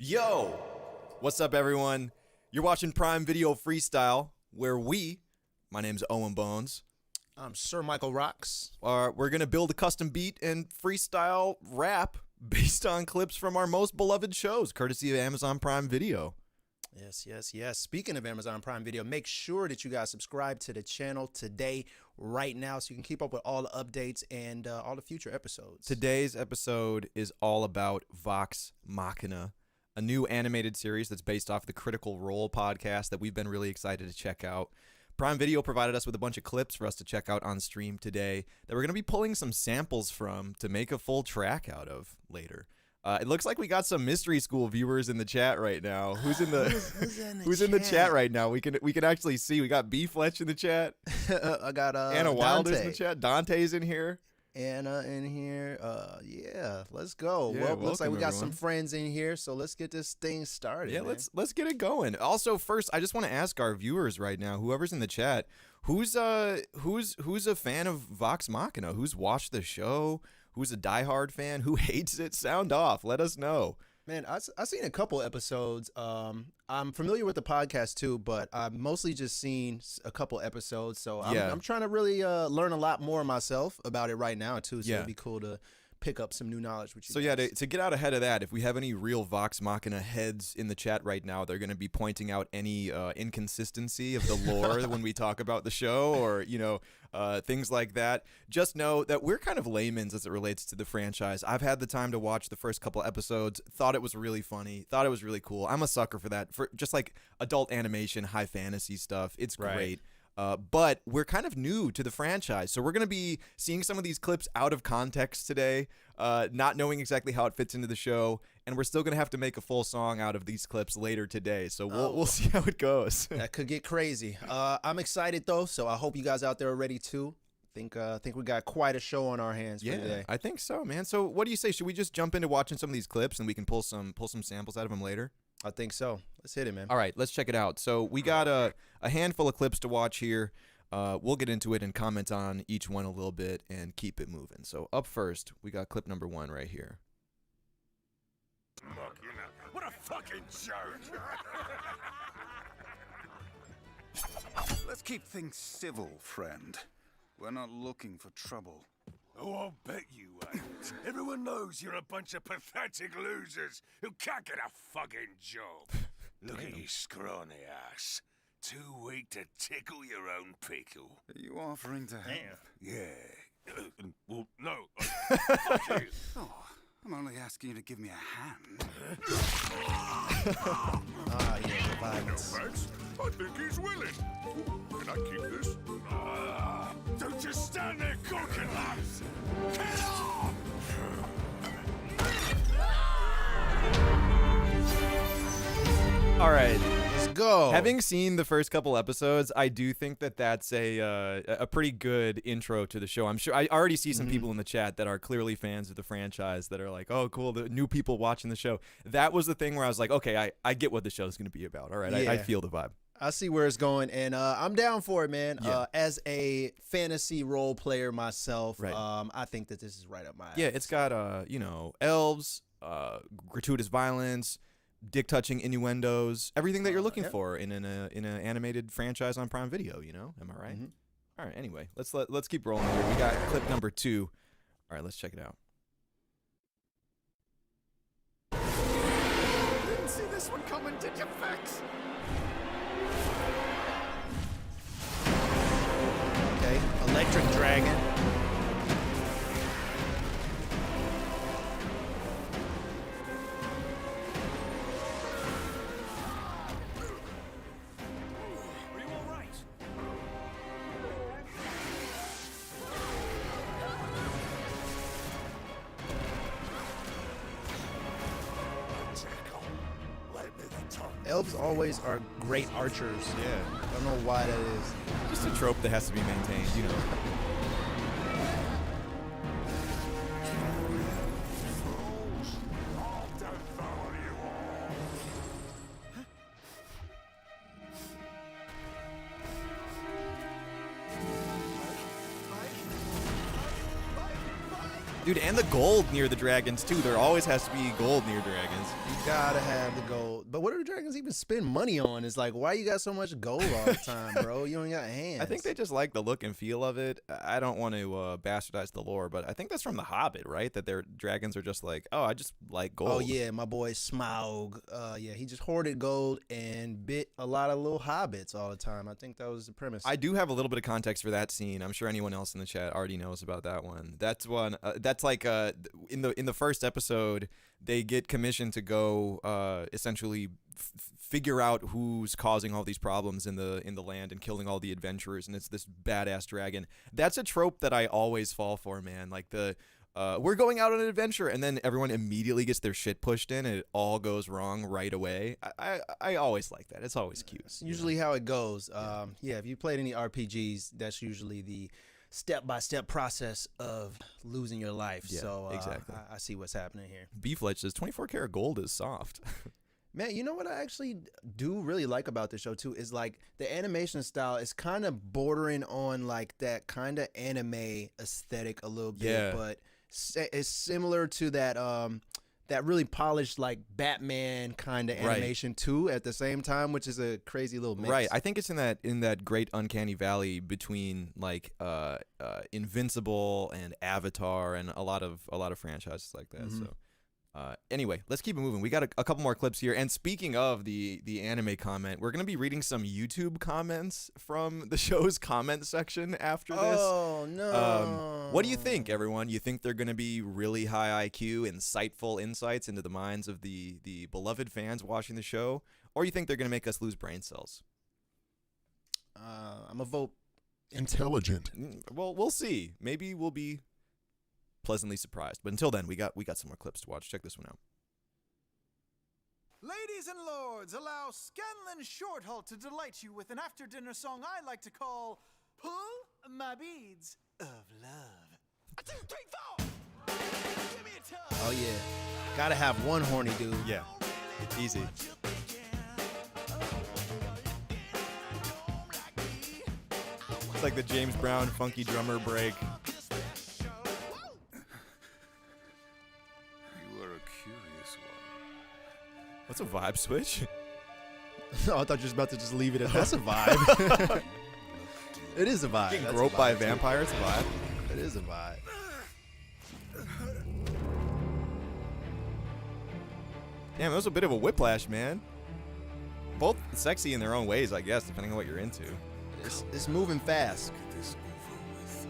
Yo! What's up, everyone? You're watching Prime Video Freestyle, where my name's Owen Bones, I'm Sir Michael Rocks. we're going to build a custom beat and freestyle rap based on clips from our most beloved shows, courtesy of Amazon Prime Video. Yes. Speaking of Amazon Prime Video, make sure that you guys subscribe to the channel today, right now, so you can keep up with all the updates and all the future episodes. Today's episode is all about Vox Machina, a new animated series that's based off the Critical Role podcast that we've been really excited to check out. Prime Video provided us with a bunch of clips for us to check out on stream today that we're going to be pulling some samples from to make a full track out of later. It looks like we got some Mystery School viewers in the chat right now. Who's in the who's in the chat right now? We can actually see. We got B Fletch in the chat. I got Anna Wilder's in the chat. Dante's in here. Anna in here. Yeah, let's go. Yeah, well, looks like we got everyone. some friends in here, so let's get this thing started. Yeah, man. let's get it going. Also, first, I just want to ask our viewers right now, whoever's in the chat, who's a fan of Vox Machina? Who's watched the show? Who's a diehard fan? Who hates it? Sound off. Let us know. Man, I've seen a couple episodes. I'm familiar with the podcast too, but I've mostly just seen a couple episodes. So I'm trying to really learn a lot more myself about it right now too. So it'd be cool to pick up some new knowledge with you. So guys. to get out ahead of that, if we have any real Vox Machina heads in the chat right now, they're going to be pointing out any inconsistency of the lore when we talk about the show, or things like that. Just know that we're kind of laymen's as it relates to the franchise. I've had the time to watch the first couple episodes, thought it was really funny, thought it was really cool. I'm a sucker for that, for just like adult animation, high fantasy stuff. It's great. But we're kind of new to the franchise, so we're going to be seeing some of these clips out of context today, not knowing exactly how it fits into the show, and we're still going to have to make a full song out of these clips later today, so we'll see how it goes. That could get crazy. I'm excited though, so I hope you guys out there are ready too. Think we got quite a show on our hands for today. I think so, man. So what do you say? Should we just jump into watching some of these clips and we can pull some samples out of them later? I think so. Let's hit it, man. All right, let's check it out. So we got a handful of clips to watch here. We'll get into it and comment on each one a little bit and keep it moving. So up first, we got clip number 1 right here. What a fucking joke! Let's keep things civil, friend. We're not looking for trouble. Oh, I'll bet you ain't. Everyone knows you're a bunch of pathetic losers who can't get a fucking job. Look at you scrawny ass. Too weak to tickle your own pickle. Are you offering to help? Yeah. Well, no. Fuck you. Oh, I'm only asking you to give me a hand. Yeah, violence. No thanks. I think he's willing. Can I keep this? Don't just stand there gawking, lads. Get off! All right. Let's go. Having seen the first couple episodes, I do think that that's a pretty good intro to the show. I'm sure I already see some people in the chat that are clearly fans of the franchise that are like, oh, cool, the new people watching the show. That was the thing where I was like, okay, I get what the show's going to be about. All right, Yeah. I feel the vibe. I see where it's going, and I'm down for it, man. Yeah. As a fantasy role player myself, Right. I think that this is right up my alley. Yeah, it's got elves, gratuitous violence, dick-touching innuendos, everything that you're looking for in an animated franchise on Prime Video. Am I right? All right. Anyway, let's keep rolling here. We got clip number 2. All right, let's check it out. Didn't see this one coming, did you, Vex? Okay, Electric Dragon. Are you all right? Jackal, let me the tongue. Elves always are great archers. Yeah. I don't know why that is. Just a trope that has to be maintained. Fools, I'll devour you all. Dude, and the gold near the dragons, too. There always has to be gold near dragons. You gotta have the gold. But what do the dragons even spend money on? It's like, why you got so much gold all the time, bro? You don't got hands. I think they just like the look and feel of it. I don't want to bastardize the lore, but I think that's from The Hobbit, right? That their dragons are just like, oh, I just like gold. Oh, yeah, my boy Smaug. Yeah, he just hoarded gold and bit a lot of little hobbits all the time. I think that was the premise. I do have a little bit of context for that scene. I'm sure anyone else in the chat already knows about that one. That's one. That's like in the first episode, they get commissioned to go essentially figure out who's causing all these problems in the land and killing all the adventurers, and it's this badass dragon. That's a trope that I always fall for, man. Like we're going out on an adventure, and then everyone immediately gets their shit pushed in, and it all goes wrong right away. I always like that. It's always cute. It's usually how it goes. Yeah, if you played any RPGs, that's usually the step-by-step process of losing your life. Yeah, so exactly. I see what's happening here. Beefledge says 24 karat gold is soft. Man, you know what I actually do really like about the show too is like the animation style is kind of bordering on like that kind of anime aesthetic a little bit, Yeah. but it's similar to that really polished like Batman kind of animation too at the same time, which is a crazy little mix. Right. I think it's in that great uncanny valley between like Invincible and Avatar and a lot of franchises like that. Mhm. So anyway, let's keep it moving. We got a couple more clips here. And speaking of the anime comment, we're going to be reading some YouTube comments from the show's comment section after this. Oh, no. What do you think, everyone? You think they're going to be really high IQ, insightful insights into the minds of the beloved fans watching the show? Or you think they're going to make us lose brain cells? I'm going to vote Intelligent. Well, we'll see. Maybe we'll be pleasantly surprised. But until then, we got some more clips to watch. Check this one out. Ladies and lords, allow Scanlan Shorthalt to delight you with an after-dinner song I like to call Pull My Beads of Love. 1, 2, 3, 4! Give me a tug! Oh, yeah. Gotta have one horny dude. Yeah. Easy. It's like the James Brown funky drummer break. You are a curious one. What's a vibe switch? I thought you were about to just leave it at that's a vibe. It is a vibe. Getting That's groped a by a vibe, too. vampire, it's a vibe. It is a vibe. Damn, that was a bit of a whiplash, man. Both sexy in their own ways, I guess, depending on what you're into. It's moving fast. Get this over with.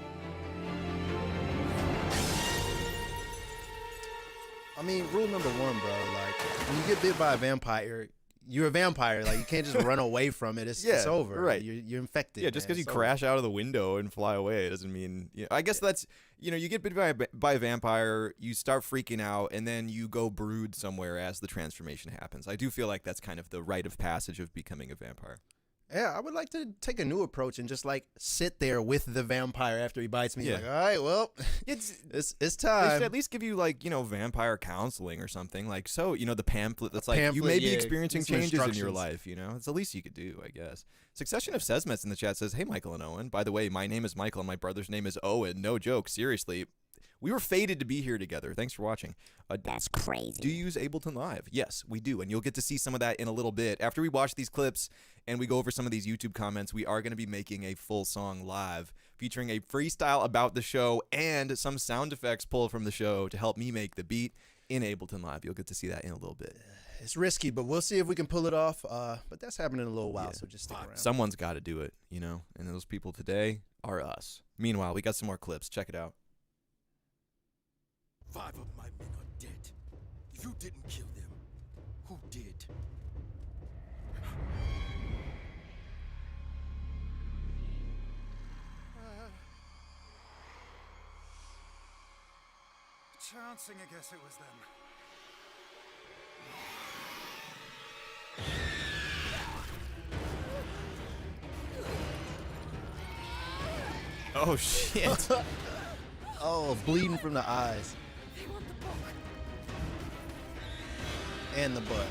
I mean, rule number 1, bro. Like, when you get bit by a vampire, you're a vampire. Like, you can't just run away from it. It's over. right. You're infected. Yeah, just because man. you It's over. crash out of the window and fly away doesn't mean. I guess that's you get bit by a vampire, you start freaking out, and then you go brood somewhere as the transformation happens. I do feel like that's kind of the rite of passage of becoming a vampire. Yeah, I would like to take a new approach and just like sit there with the vampire after he bites me. Yeah. Like, all right, well, It's it's They should time. at least give you like vampire counseling or something like the pamphlet that's like you Pamphlet, may be yeah, experiencing some changes in your instructions. life. It's the least you could do, I guess. Succession of Sesmets in the chat says, "Hey Michael and Owen, by the way, my name is Michael and my brother's name is Owen. No joke, seriously. We were fated to be here together. Thanks for watching." That's crazy. Do you use Ableton Live? Yes, we do, and you'll get to see some of that in a little bit. After we watch these clips and we go over some of these YouTube comments, we are going to be making a full song live featuring a freestyle about the show and some sound effects pulled from the show to help me make the beat in Ableton Live. You'll get to see that in a little bit. It's risky, but we'll see if we can pull it off. But that's happening in a little while, so just stick around. Someone's got to do it, and those people today are us. Meanwhile, we got some more clips. Check it out. 5 of my men are dead. You didn't kill them. Who did? Chancing, I guess it was them. Oh, shit. Oh, bleeding from the eyes. And the butt.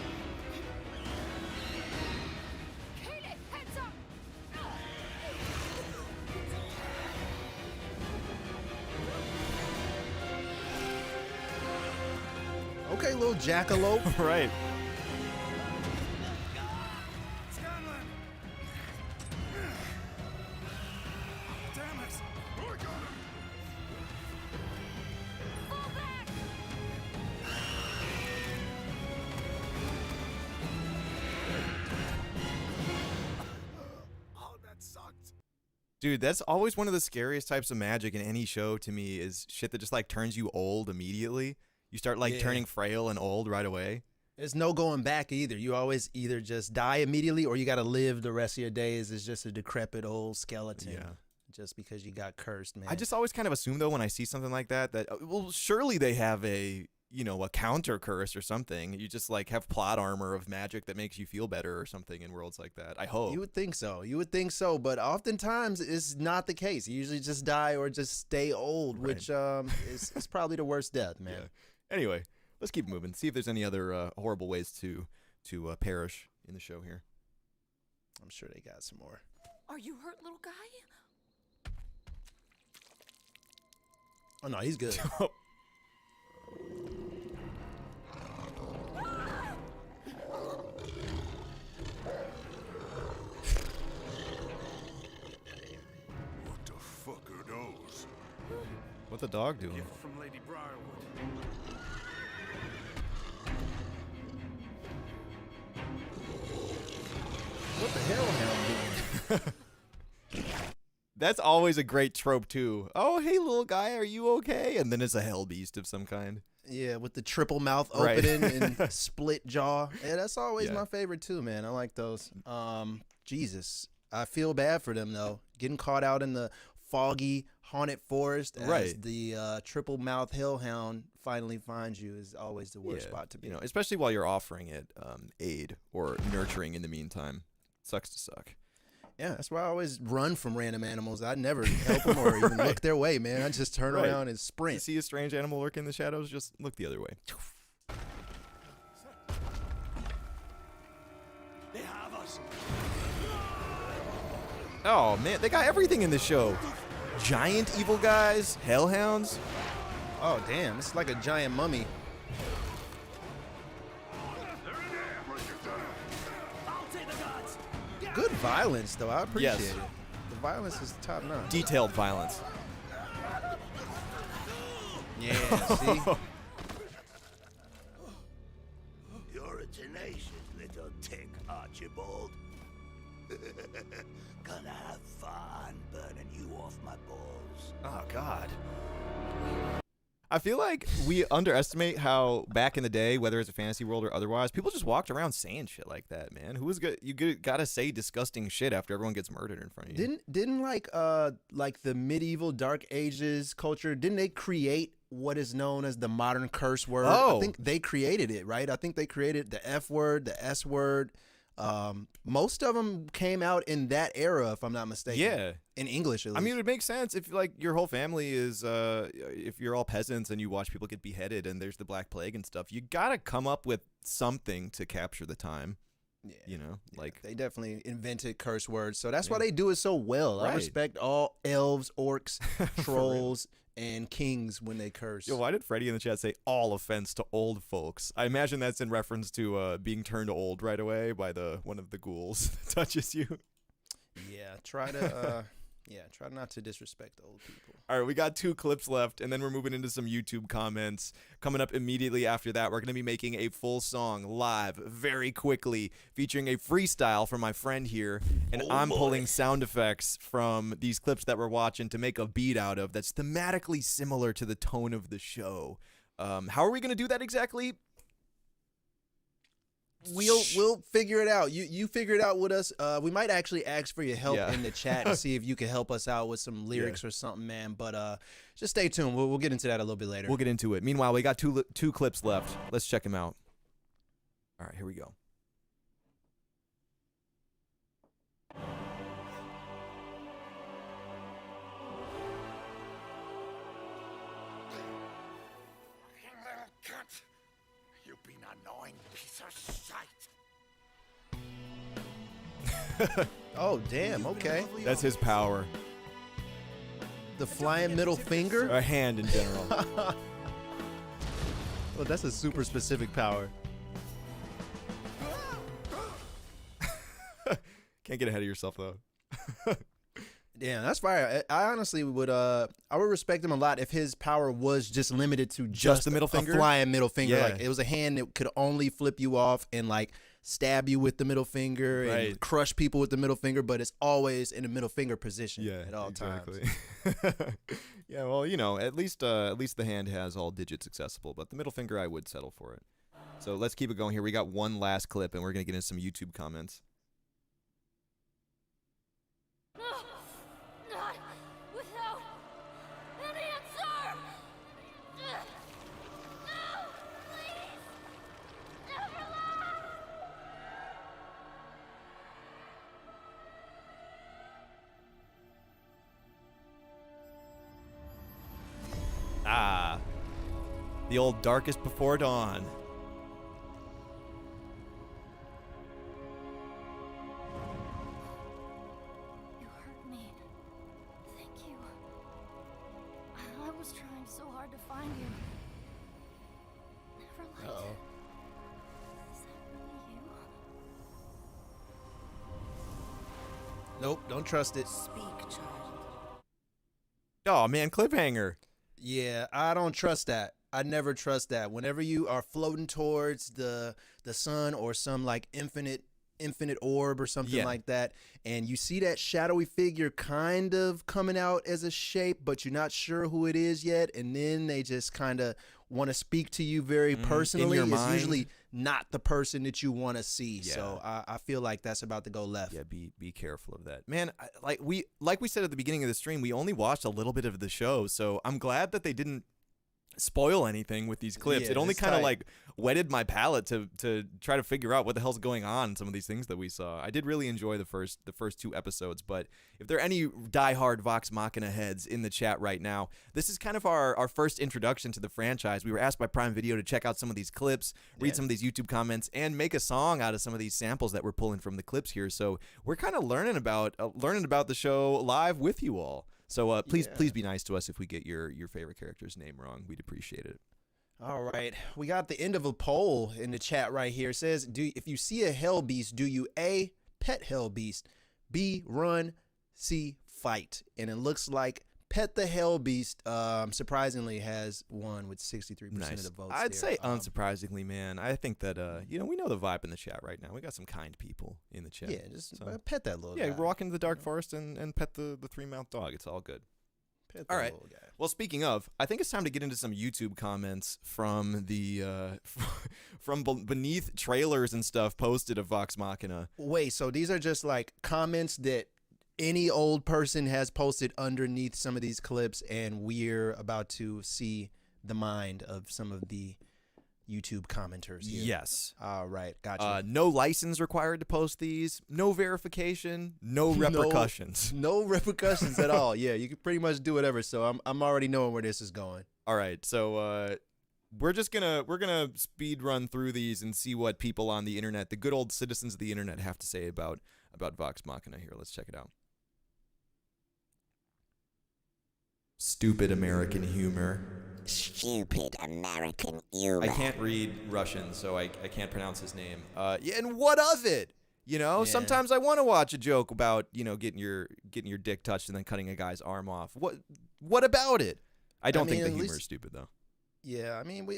little jackalope. Right. Scanlan! Damn it! I got him! Oh, that sucked. Dude, that's always one of the scariest types of magic in any show to me is shit that just like turns you old immediately. You start like turning frail and old right away. There's no going back either. You always either just die immediately or you got to live the rest of your days as just a decrepit old skeleton. Yeah. Just because you got cursed, man. I just always kind of assume though when I see something like that well, surely they have a counter curse or something. You just like have plot armor of magic that makes you feel better or something in worlds like that. I hope. You would think so. You would think so, but oftentimes it's not the case. You usually just die or just stay old, which is probably the worst death, man. Yeah. Anyway, let's keep moving. See if there's any other horrible ways to perish in the show here. I'm sure they got some more. Are you hurt, little guy? Oh no, he's good. What the fuck are those? What's the dog doing? Gift from Lady Briarwood. What the hell am I doing? That's always a great trope too. Oh, hey little guy, are you okay? And then it's a hell beast of some kind. Yeah, with the triple mouth Right. opening and split jaw. Yeah, that's always my favorite too, man. I like those. Jesus, I feel bad for them though. Getting caught out in the foggy, haunted forest as the triple mouth hellhound finally finds you is always the worst spot to be. Especially while you're offering it aid or nurturing in the meantime. Sucks to suck. Yeah, that's why I always run from random animals. I never help them or even look their way, man. I just turn around and You sprint. see a strange animal lurking in the shadows, just look the other way. They have us. Oh man, they got everything in the show. Giant evil guys, hellhounds. Oh, damn. It's like a giant mummy. Good violence, though. I appreciate Yes. it. The violence is top notch. Detailed violence. Yeah, see? You're a tenacious little tick, Archibald. Gonna have fun burning you off my balls. Oh God. I feel like we underestimate how back in the day, whether it's a fantasy world or otherwise, people just walked around saying shit like that, man. Who was good? Gotta say disgusting shit after everyone gets murdered in front of you. Didn't like the medieval Dark Ages culture, didn't they create what is known as the modern curse word? Oh. I think they created it, right? I think they created the F word, the S word. Most of them came out in that era, if I'm not mistaken. Yeah. In English, at least. I mean, it would make sense if like your whole family is, if you're all peasants and you watch people get beheaded and there's the Black Plague and stuff, you gotta come up with something to capture the time. Yeah. You know, like they definitely invented curse words, so that's why they do it so well. I Right. respect all elves, orcs, trolls, and kings when they curse. Yo, why did Freddie in the chat say all offense to old folks? I imagine that's in reference to being turned old right away by one of the ghouls that touches you. Yeah, try not to disrespect the old people. All right, we got 2 clips left, and then we're moving into some YouTube comments. Coming up immediately after that, we're going to be making a full song live very quickly, featuring a freestyle from my friend here, and I'm pulling sound effects from these clips that we're watching to make a beat out of that's thematically similar to the tone of the show. How are we going to do that exactly? We'll figure it out. You figure it out with us. We might actually ask for your help Yeah. in the chat and see if you can help us out with some lyrics or something, man. But just stay tuned. We'll get into that a little bit later. We'll get into it. Meanwhile, we got two clips left. Let's check them out. All right, here we go. Little cunt! You've been an annoying piece of shite. Oh, damn. Okay. That's his power. The flying middle finger. A hand in general. Well, that's a super specific power. Can't get ahead of yourself though. Damn, that's fire. I honestly would I would respect him a lot if his power was just limited to just the middle finger? a flying middle finger. Yeah. Like it was a hand that could only flip you off and like stab you with the middle finger Right. and crush people with the middle finger, but it's always in the middle finger position at all exactly. times. Yeah, well, you know, at least the hand has all digits accessible, but the middle finger I would settle for it. So let's keep it going here. We got one last clip, and we're gonna get into some YouTube comments. No, not without an answer. No, please, never lie. Ah, the old darkest before dawn. You hurt me. Thank you. I was trying so hard to find you. Never liked Uh-oh. it. Is that really you? Nope, don't trust it. Speak, child. Oh man, cliffhanger. Yeah, I don't trust that. I never trust that. Whenever you are floating towards the sun or some like infinite orb or something Yeah. like that, and you see that shadowy figure kind of coming out as a shape, but you're not sure who it is yet, and then they just kind of want to speak to you very personally. your It's mind. usually not the person that you want to see. Yeah. So I feel like that's about to go left. Yeah, be careful of that, man. Like we said at the beginning of the stream, we only watched a little bit of the show, so I'm glad that they didn't spoil anything with these clips. Yeah, It only it's kind of tight. like whetted my palate to try to figure out what the hell's going on in some of these things that we saw. I did really enjoy the first two episodes, but if there are any diehard Vox Machina heads in the chat right now, this is kind of our first introduction to the franchise. We were asked by Prime Video to check out some of these clips, read some of these YouTube comments, and make a song out of some of these samples that we're pulling from the clips here. So we're kind of learning about the show live with you all. So please be nice to us if we get your favorite character's name wrong. We'd appreciate it. All right, we got the end of a poll in the chat right here. It says, if you see a hell beast, do you A, pet hell beast, B, run, C, fight? And it looks like pet the hell beast surprisingly has won with 63% of the votes. I'd there. say unsurprisingly, man. I think that we know the vibe in the chat right now. We got some kind people in the chat. Yeah, just So- pet that little Yeah, guy. walk into the dark forest and pet the three-mouthed dog. It's all good. Pet All that right. little guy. Well, speaking of, I think it's time to get into some YouTube comments from the beneath trailers and stuff posted of Vox Machina. Wait, so these are just like comments that any old person has posted underneath some of these clips, and we're about to see the mind of some of the YouTube commenters here. Yes. All right, gotcha. No license required to post these. No verification. No repercussions. No repercussions at all. Yeah, you can pretty much do whatever. So I'm already knowing where this is going. All right, so we're gonna speed run through these and see what people on the internet, the good old citizens of the internet, have to say about Vox Machina here. Let's check it out. Stupid American humor. Stupid American humor. I can't read Russian, so I can't pronounce his name. Yeah, and what of it? You know, sometimes I want to watch a joke about, getting your dick touched and then cutting a guy's arm off. What about it? I don't think the at humor least- is stupid though. Yeah, I mean,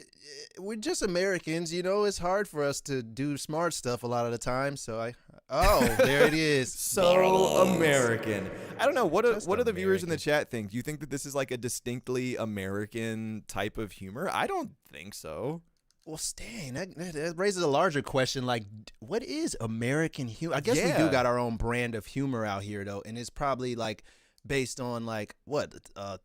we're just Americans, It's hard for us to do smart stuff a lot of the time. So there it is. So American. I don't know. What do the viewers in the American. chat think? Do you think that this is like a distinctly American type of humor? I don't think so. Well, Stan, that raises a larger question. Like, what is American humor? I guess we Yeah. do got our own brand of humor out here, though, and it's probably like based on like what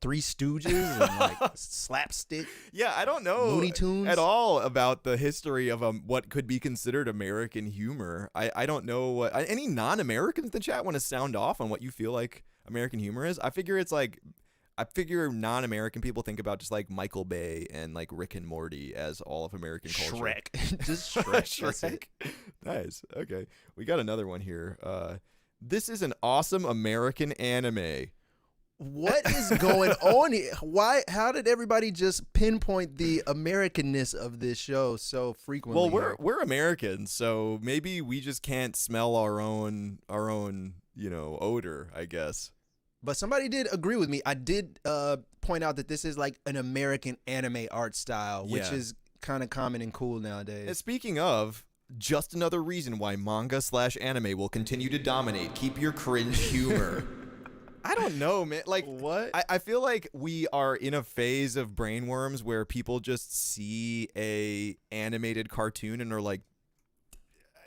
Three Stooges and like slapstick. Yeah, I don't know Looney Tunes? at all about the history of what could be considered American humor. I don't know what any non-Americans in the chat want to sound off on what you feel like American humor is. I figure non-American people think about just like Michael Bay and like Rick and Morty as all of American culture. Shrek, just Shrek. That's it. Nice. Okay, we got another one here. This is an awesome American anime. What is going on here? Why? How did everybody just pinpoint the Americanness of this show so frequently? Well, we're Americans, so maybe we just can't smell our own odor, I guess. But somebody did agree with me. I did point out that this is like an American anime art style, which is kind of common and cool nowadays. And speaking of, just another reason why manga/anime will continue to dominate. Keep your cringe humor. I don't know, man. Like, what? I feel like we are in a phase of brainworms where people just see a animated cartoon and are like,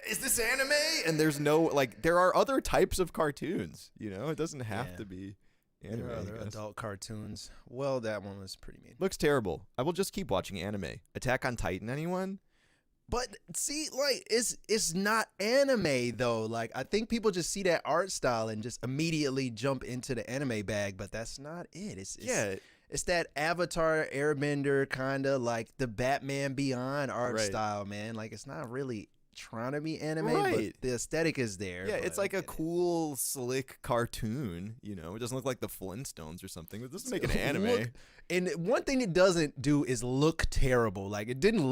is this anime? And there's no, like, there are other types of cartoons, It doesn't have to be anime. There are other adult cartoons. Well, that one was pretty mean. Looks terrible. I will just keep watching anime. Attack on Titan, anyone? But see, like, it's not anime though. Like, I think people just see that art style and just immediately jump into the anime bag, but that's not it. It's that Avatar Airbender kind of like the Batman Beyond art style, man. Like, it's not really trying to be anime, but the aesthetic is there. Yeah, it's like a cool, slick cartoon. It doesn't look like the Flintstones or something. It doesn't make an anime. And one thing it doesn't do is look terrible. Like, it doesn't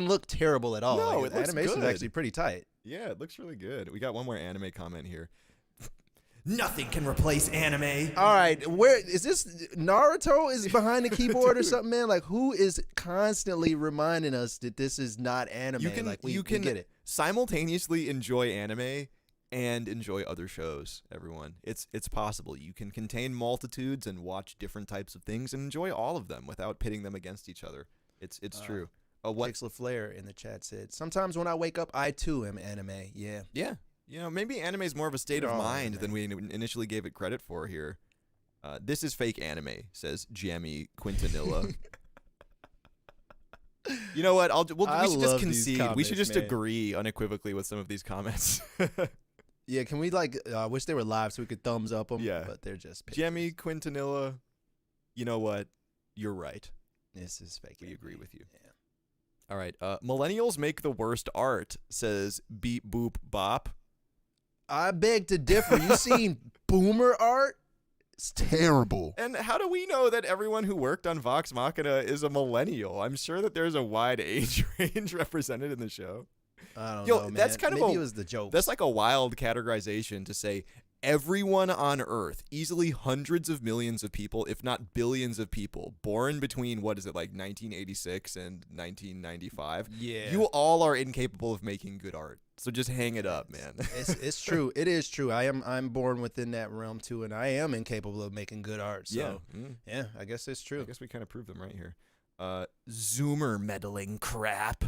look terrible at all. No, like, it looks animation good. is actually pretty tight. Yeah, it looks really good. We got one more anime comment here. Nothing can replace anime. All right, where is this? Naruto is behind the keyboard or something, man? Like, who is constantly reminding us that this is not anime? You can we get it. Simultaneously enjoy anime and enjoy other shows, everyone. It's possible. You can contain multitudes and watch different types of things and enjoy all of them without pitting them against each other. It's true. What LaFlair in the chat said, sometimes when I wake up, I too am anime. Yeah. Yeah. Maybe anime is more of a state of mind than we initially gave it credit for here. This is fake anime, says Jammy Quintanilla. You know what? We should just concede. We should just agree unequivocally with some of these comments. Yeah, can we wish they were live so we could thumbs up them? Yeah. But they're just pictures. Jammy Quintanilla, you know what? You're right. This is fake. We agree with you. Yeah. All right. Millennials make the worst art, says Beep Boop Bop. I beg to differ. You seen boomer art? It's terrible. And how do we know that everyone who worked on Vox Machina is a millennial? I'm sure that there's a wide age range represented in the show. I don't know, man. That's kind Maybe of it was the joke. That's like a wild categorization to say everyone on Earth, easily hundreds of millions of people, if not billions of people, born between, what is it, like 1986 and 1995? Yeah. You all are incapable of making good art. So just hang it up, man. It's true. It is true. I'm born within that realm too, and I am incapable of making good art. So yeah, I guess it's true. I guess we kind of proved them right here. Zoomer meddling crap.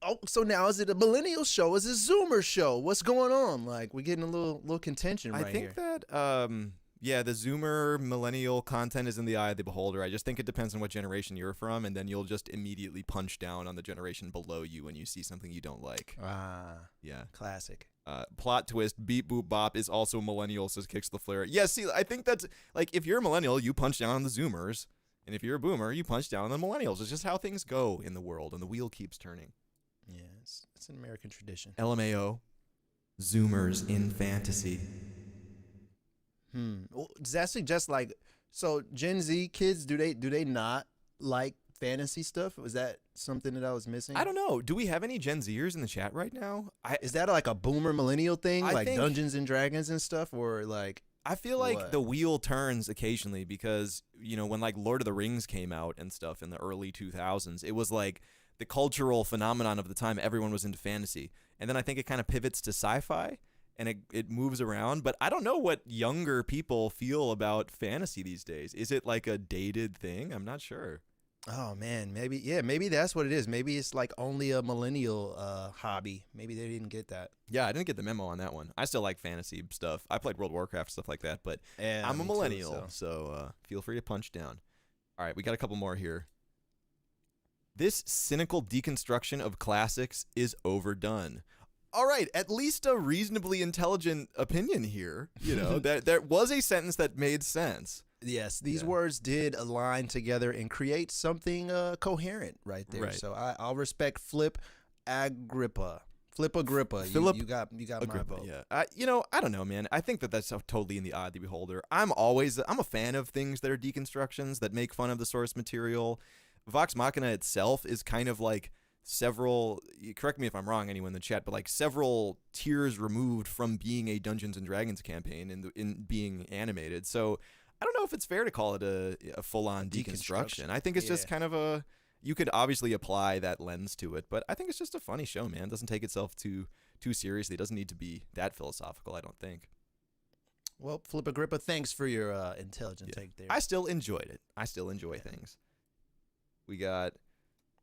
Oh, so now is it a millennial show? Is it a Zoomer show? What's going on? Like, we're getting a little contention right here. I think that the Zoomer millennial content is in the eye of the beholder. I just think it depends on what generation you're from, and then you'll just immediately punch down on the generation below you when you see something you don't like. Yeah. Classic. Plot twist, Beep Boop Bop is also millennial, says Kicks the Flare. Yeah, see, I think that's, like, if you're a millennial, you punch down on the Zoomers, and if you're a boomer, you punch down on the millennials. It's just how things go in the world, and the wheel keeps turning. Yeah, it's an American tradition. LMAO, Zoomers in fantasy. Well, does that suggest, like, so Gen Z kids, do they not like fantasy stuff? Was that something that I was missing? I don't know. Do we have any Gen Zers in the chat right now? Is that like a boomer millennial thing, I like think Dungeons and Dragons and stuff, or like? I feel like the wheel turns occasionally because, when like Lord of the Rings came out and stuff in the early 2000s, it was like the cultural phenomenon of the time. Everyone was into fantasy. And then I think it kind of pivots to sci-fi and it moves around. But I don't know what younger people feel about fantasy these days. Is it like a dated thing? I'm not sure. Oh, man. Maybe that's what it is. Maybe it's like only a millennial hobby. Maybe they didn't get that. Yeah, I didn't get the memo on that one. I still like fantasy stuff. I played World of Warcraft, stuff like that. But I'm a millennial, too, so feel free to punch down. All right, we got a couple more here. This cynical deconstruction of classics is overdone. All right, at least a reasonably intelligent opinion here. There was a sentence that made sense. Yes, these words did align together and create something coherent right there. Right. So I'll respect Flip Agrippa Flip Agrippa. You got my Agrippa, vote. yeah. I don't know, man. I think that's totally in the eye of the beholder. I'm a fan of things that are deconstructions that make fun of the source material. Vox Machina itself is kind of like several, correct me if I'm wrong, anyone in the chat, but like several tiers removed from being a Dungeons and Dragons campaign in being animated. So I don't know if it's fair to call it a full-on deconstruction. I think it's just kind of you could obviously apply that lens to it, but I think it's just a funny show, man. It doesn't take itself too seriously. It doesn't need to be that philosophical, I don't think. Well, Flip Agrippa, thanks for your intelligent take there. I still enjoyed it. I still enjoy things. We got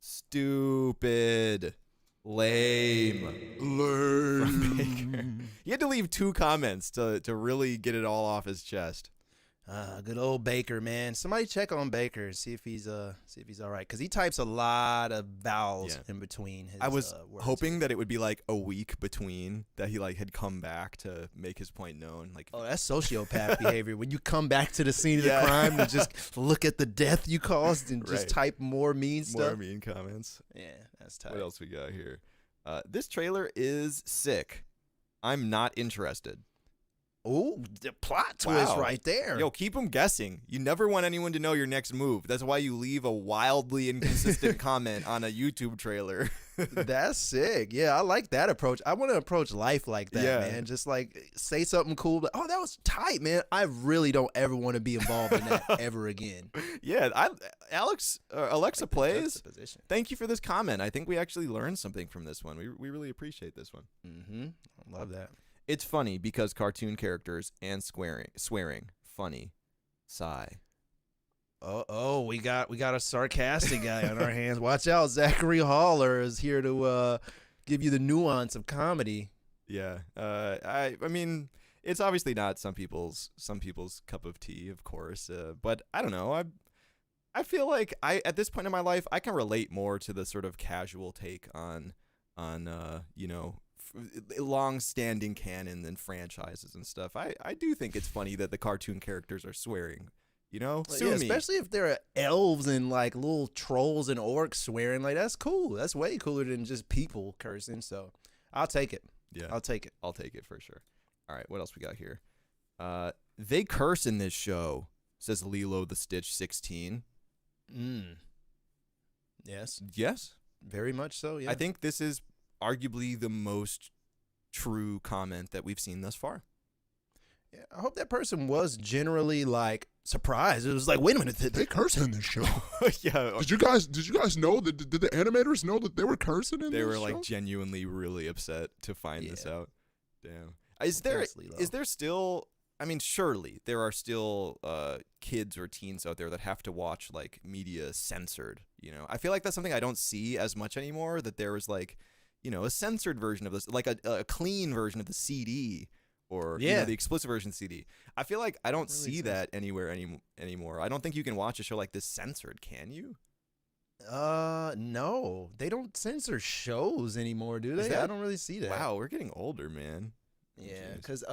stupid, lame. From Baker. He had to leave 2 comments to really get it all off his chest. Good old Baker, man. Somebody check on Baker, see if he's all right, because he types a lot of vowels in between his I was words. hoping that it would be like a week between that he like had come back to make his point known. Like, oh, that's sociopath behavior. When you come back to the scene of the crime and just look at the death you caused and just type more mean stuff. More mean comments. Yeah, that's tight. What else we got here? This trailer is sick. I'm not interested. Ooh, the plot twist right there. Yo, keep them guessing. You never want anyone to know your next move. That's why you leave a wildly inconsistent comment on a YouTube trailer. That's sick. Yeah, I like that approach. I want to approach life like that, man. Just like say something cool. But, oh, that was tight, man. I really don't ever want to be involved in that ever again. Yeah, Alexa Plays. Thank you for this comment. I think we actually learned something from this one. We really appreciate this one. Mm-hmm. I love that. It's funny because cartoon characters and swearing. Funny. Sigh. Oh, we got a sarcastic guy on our hands. Watch out, Zachary Haller is here to give you the nuance of comedy. Yeah. I mean, it's obviously not some people's cup of tea, of course. But I don't know. I feel like at this point in my life I can relate more to the sort of casual take on long-standing canon and franchises and stuff. I do think it's funny that the cartoon characters are swearing, Sue me. Especially if there are elves and like little trolls and orcs swearing. Like, that's cool. That's way cooler than just people cursing. So I'll take it. Yeah, I'll take it. I'll take it for sure. All right, what else we got here? They curse in this show, says Lilo the Stitch 16. Yes, very much so. Yeah, I think this is arguably the most true comment that we've seen thus far. Yeah, I hope that person was generally like surprised. It was like, wait a minute, they curse in this show. Yeah. Did you guys know that? Did the animators know that they were cursing in this show? They were like genuinely really upset to find this out. Damn. Is there still? I mean, surely there are still kids or teens out there that have to watch like media censored. I feel like that's something I don't see as much anymore. That there was like, a censored version of this, like a clean version of the CD, or the explicit version of the CD. I feel like I don't see that anywhere anymore. I don't think you can watch a show like this censored, can you? No, they don't censor shows anymore, do they? I don't really see that. Wow, we're getting older, man. Yeah, because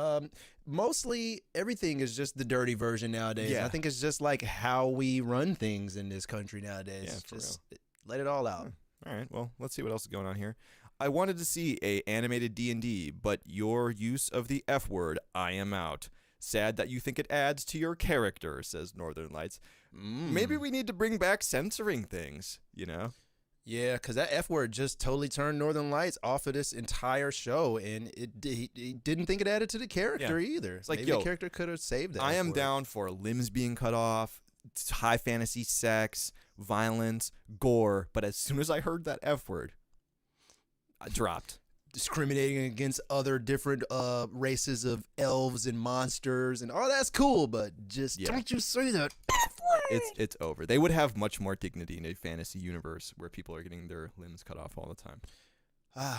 mostly everything is just the dirty version nowadays. Yeah. I think it's just like how we run things in this country nowadays. Yeah, just let it all out. All right, well, let's see what else is going on here. I wanted to see a animated D&D, but your use of the F word, I am out. Sad that you think it adds to your character, says Northern Lights. Maybe we need to bring back censoring things, Yeah, because that F word just totally turned Northern Lights off of this entire show, and he didn't think it added to the character either. It's like, maybe the character could have saved that. I am down for limbs being cut off, high fantasy sex, violence, gore, but as soon as I heard that F word, I dropped. Discriminating against other different races of elves and monsters, and that's cool, but just don't you say that F word. It's over. They would have much more dignity in a fantasy universe where people are getting their limbs cut off all the time.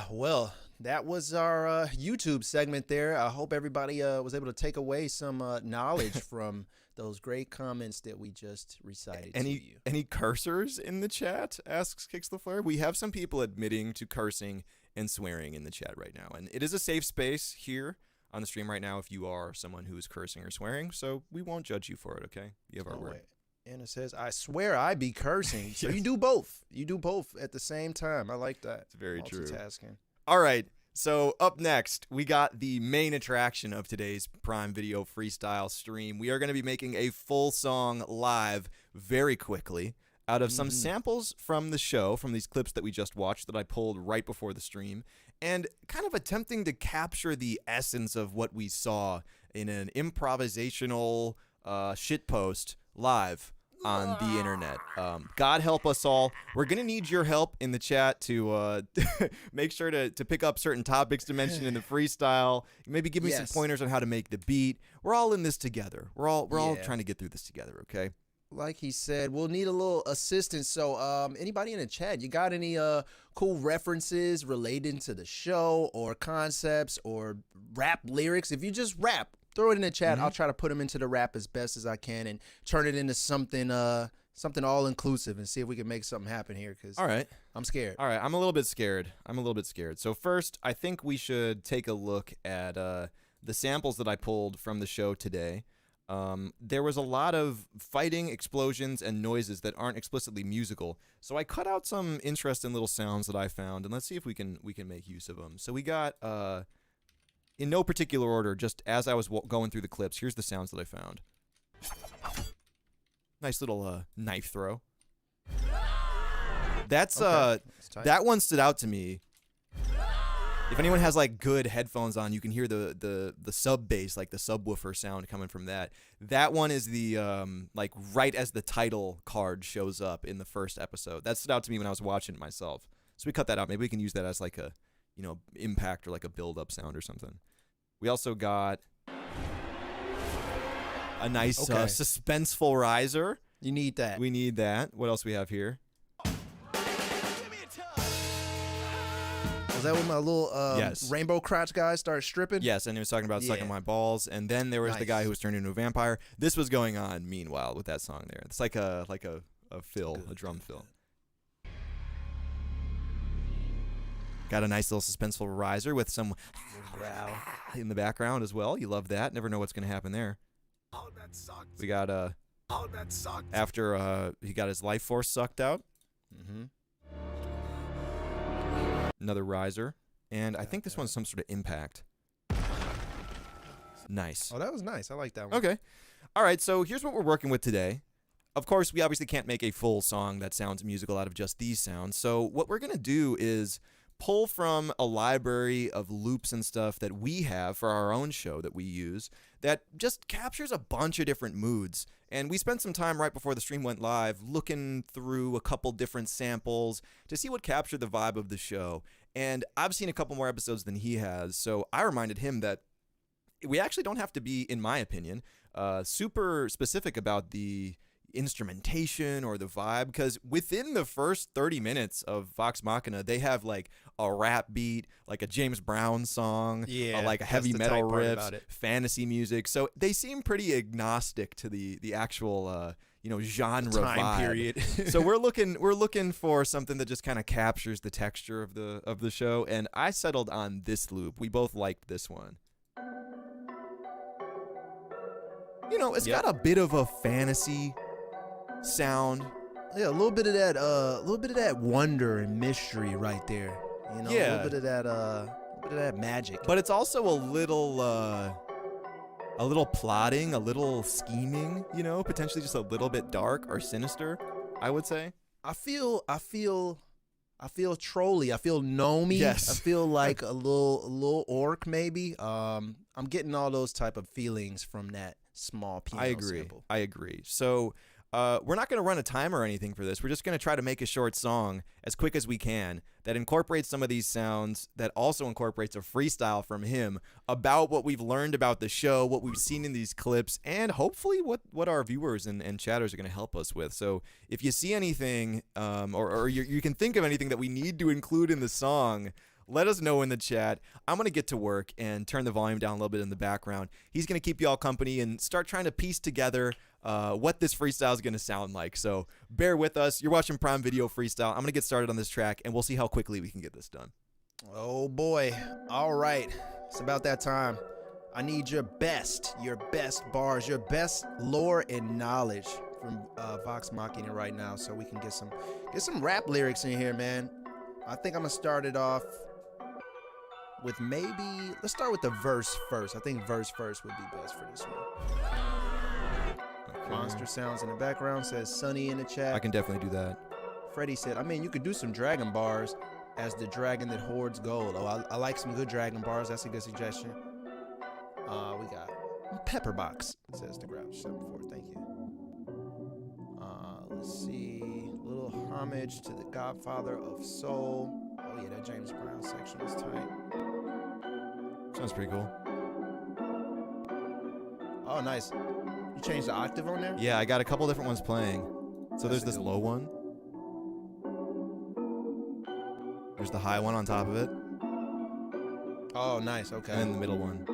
Well, that was our YouTube segment there. I hope everybody was able to take away some knowledge from those great comments that we just recited to you. Any cursors in the chat? Asks Kicks the Flare. We have some people admitting to cursing and swearing in the chat right now, and it is a safe space here on the stream right now if you are someone who is cursing or swearing, so we won't judge you for it. Okay, you have our word. Anna says, I swear I be cursing. So you do both. You do both at the same time. I like that. It's very true. Multitasking. All right, So up next, we got the main attraction of today's Prime Video Freestyle stream. We are going to be making a full song live very quickly out of some samples from the show, from these clips that we just watched that I pulled right before the stream, and kind of attempting to capture the essence of what we saw in an improvisational shitpost live on the internet. God help us all. We're going to need your help in the chat to make sure to pick up certain topics to mention in the freestyle. Maybe give me some pointers on how to make the beat. We're all in this together. We're all trying to get through this together, okay? Like he said, we'll need a little assistance. So anybody in the chat, you got any cool references relating to the show or concepts or rap lyrics? If you just rap, throw it in the chat. I'll try to put them into the rap as best as I can and turn it into something all inclusive and see if we can make something happen here. Cause all right, I'm scared. All right, I'm a little bit scared. So first, I think we should take a look at the samples that I pulled from the show today. There was a lot of fighting, explosions, and noises that aren't explicitly musical. So I cut out some interesting little sounds that I found, and let's see if we can make use of them. So we got, in no particular order, just as I was going through the clips, here's the sounds that I found. Nice little knife throw. That's that one stood out to me. If anyone has like good headphones on, you can hear the sub bass, like the subwoofer sound coming from that. That one is the like right as the title card shows up in the first episode. That stood out to me when I was watching it myself. So we cut that out. Maybe we can use that as like a, impact or like a build-up sound or something. We also got a nice suspenseful riser. You need that. We need that. What else we have here? Was that when my little rainbow crotch guy started stripping? Yes, and he was talking about sucking my balls. And then there was the guy who was turned into a vampire. This was going on meanwhile with that song there. It's like a fill, a drum fill. Got a nice little suspenseful riser with some growl in the background as well. You love that. Never know what's going to happen there. Oh, that sucked. We got Oh, that sucked. after he got his life force sucked out. Another riser, and I think this one's some sort of impact. Nice. Oh, that was nice. I like that one. Okay. All right, so here's what we're working with today. Of course, we obviously can't make a full song that sounds musical out of just these sounds. So what we're going to do is pull from a library of loops and stuff that we have for our own show that we use that just captures a bunch of different moods. And we spent some time right before the stream went live looking through a couple different samples to see what captured the vibe of the show. And I've seen a couple more episodes than he has, so I reminded him that we actually don't have to be, in my opinion, super specific about the instrumentation or the vibe, because within the first 30 minutes of Vox Machina, they have like a rap beat, like a James Brown song, like a heavy metal riff, fantasy music. So they seem pretty agnostic to the actual genre time vibe. period. So we're looking for something that just kind of captures the texture of the show, and I settled on this loop. We both liked this one. It's got a bit of a fantasy sound. Yeah, a little bit of that wonder and mystery right there. A little bit of that magic. But it's also a little plotting, a little scheming, potentially just a little bit dark or sinister, I would say. I feel trolly. I feel gnomey. Yes. I feel like a little orc maybe. I'm getting all those type of feelings from that small piano sample. I agree. So we're not going to run a timer or anything for this. We're just going to try to make a short song as quick as we can that incorporates some of these sounds, that also incorporates a freestyle from him about what we've learned about the show, what we've seen in these clips, and hopefully what our viewers and chatters are going to help us with. So if you see anything or you can think of anything that we need to include in the song, let us know in the chat. I'm going to get to work and turn the volume down a little bit in the background. He's going to keep you all company and start trying to piece together what this freestyle is going to sound like. So bear with us. You're watching Prime Video Freestyle. I'm going to get started on this track, and we'll see how quickly we can get this done. Oh, boy. All right. It's about that time. I need your best bars, your best lore and knowledge from Vox Machina right now so we can get some rap lyrics in here, man. I think I'm going to start it off. with maybe, let's start with the verse first. I think verse first would be best for this one. Okay. Monster sounds in the background, says Sunny in the chat. I can definitely do that. Freddie said, I mean, you could do some dragon bars as the dragon that hoards gold. Oh, I like some good dragon bars. That's a good suggestion. We got Pepperbox, says the Grouch74. Thank you. Let's see. Little homage to the Godfather of Soul. Oh, yeah, that James Brown section is tight. Sounds pretty cool. Oh, nice. You changed the octave on there? Yeah, I got a couple different ones playing. So there's a this good low one. There's the high one on top of it. Oh, nice. Okay. And then the middle one.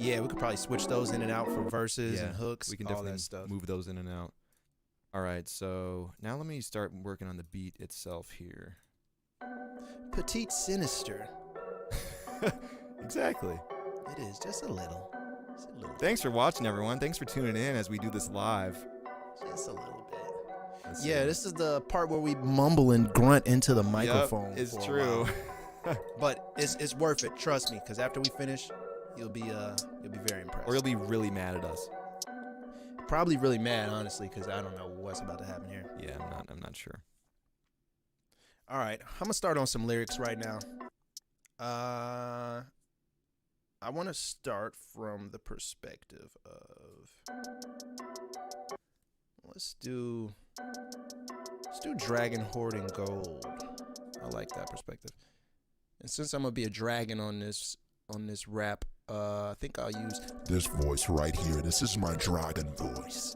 Yeah, we could probably switch those in and out for verses and hooks. We can all definitely that stuff. move those in and out. All right, so now let me start working on the beat itself here. Petite Sinister. Exactly. It is just a little. Just a little. Thanks for watching, everyone. Thanks for tuning in as we do this live. Just a little bit. Let's Yeah, see. this is the part where we mumble and grunt into the microphone. Yep, it's for a true. while. But it's worth it. Trust me, because after we finish, you'll be very impressed. Or you'll be really mad at us. Probably really mad, honestly, because I don't know what's about to happen here. Yeah, I'm not sure. All right, I'm gonna start on some lyrics right now. I want to start from the perspective of let's do dragon hoarding gold. I like that perspective. And since I'm gonna be a dragon on this rap, I think I'll use This voice right here. This is my dragon voice.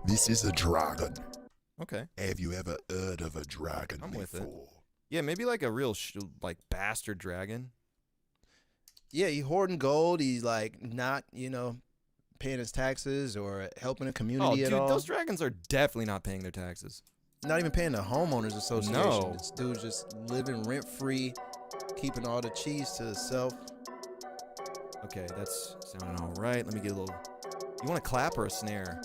This is a dragon. Okay. Have you ever heard of a dragon I'm before? with it. Yeah, maybe like a real like bastard dragon. Yeah, he hoarding gold. He's like not, paying his taxes or helping the community at all. Those dragons are definitely not paying their taxes. Not even paying the homeowners association. No. This dude's just living rent free, keeping all the cheese to himself. Okay, that's sounding all right. Let me get a little. You want a clap or a snare?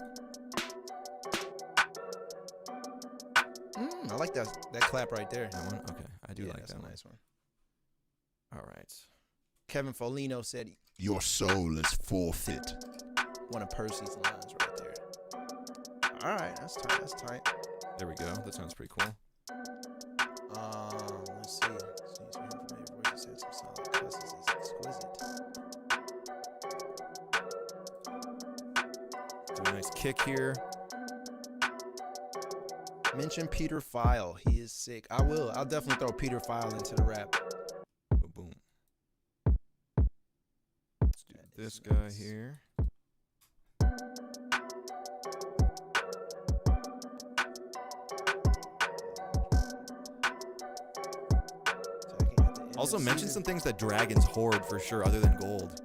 I like that clap right there. That one? Okay, I do like that's that a one. nice one. All right. Kevin Folino said Your soul is forfeit. one of Percy's lines right there. All right, that's tight. That's tight. There we go. That sounds pretty cool. Let's see. Some familiar voices said some solid cusses is exquisite. Do a nice kick here. Mention Peter File. He is sick. I'll definitely throw Peter File into the rap. Boom, boom. Let's do this guy here. Also, mention some things that dragons hoard for sure, other than gold.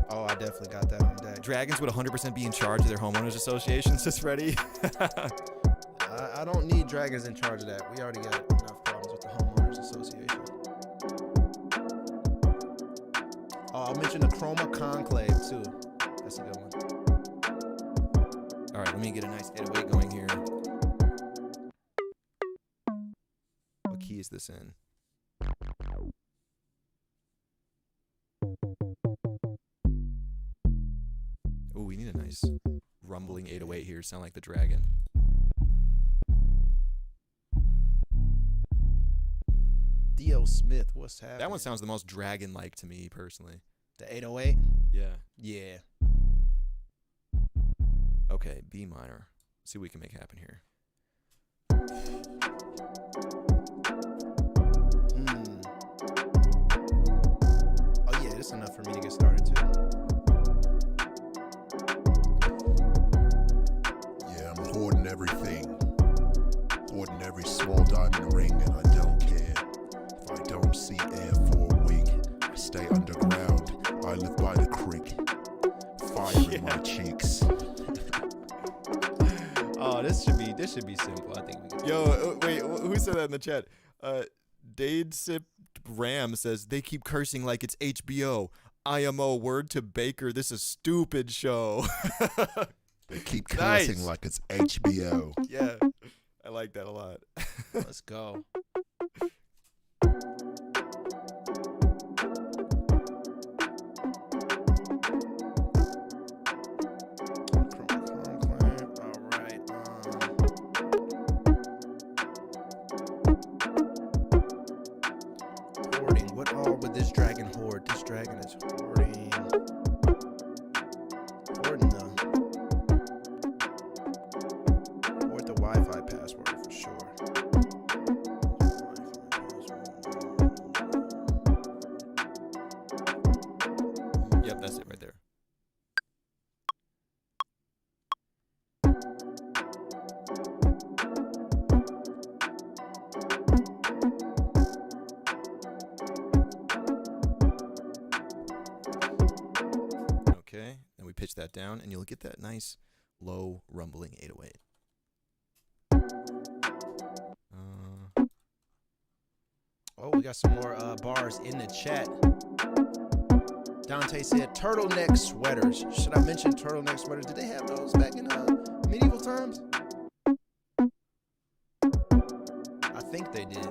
Oh, I definitely got that on deck. Dragons would 100% be in charge of their homeowners associations. Just ready. I don't need dragons in charge of that. We already got enough problems with the homeowners association. Oh, I'll mention the Chroma Conclave too. That's a good one. All right, let me get a nice 808 going here. What key is this in? Oh, we need a nice rumbling 808 here. Sound like the dragon. D.O. Smith, what's happening? That one sounds the most dragon-like to me, personally. The 808? Yeah. Yeah. Okay, B minor. See what we can make happen here. Oh yeah, that's enough for me to get started too. Yeah, I'm hoarding everything. Hoarding every small diamond ring, and I don't care. If I don't see air for a week, I stay underground. I live by the creek. Fire in my cheeks. Oh, this should be simple. I think we can. Yo, wait, who said that in the chat? Dade Sip Ram says, they keep cursing like it's HBO. IMO, word to Baker, this is a stupid show. They keep cursing Nice. like it's HBO. Yeah, I like that a lot. Let's go. What all would this dragon hoard? This dragon is hoarding the Wi-Fi password for sure. Yep, that's it right there. Okay, then we pitch that down, and you'll get that nice, low, rumbling 808. Oh, we got some more bars in the chat. Dante said turtleneck sweaters. Should I mention turtleneck sweaters? Did they have those back in medieval times? I think they did.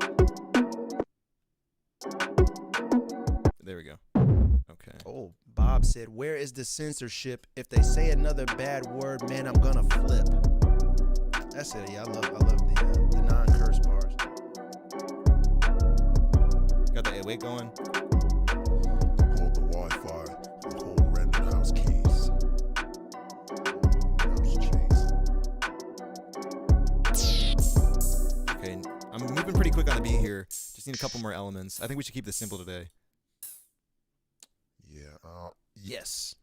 There we go. Okay. Oh, Bob said, where is the censorship? If they say another bad word, man, I'm gonna flip. That's it. Yeah, I love the non-curse bars. Got the 808 going. Hold the Wi-Fi and hold random house keys. Okay, I'm moving pretty quick on the beat here. Just need a couple more elements. I think we should keep this simple today. Yeah. Yes.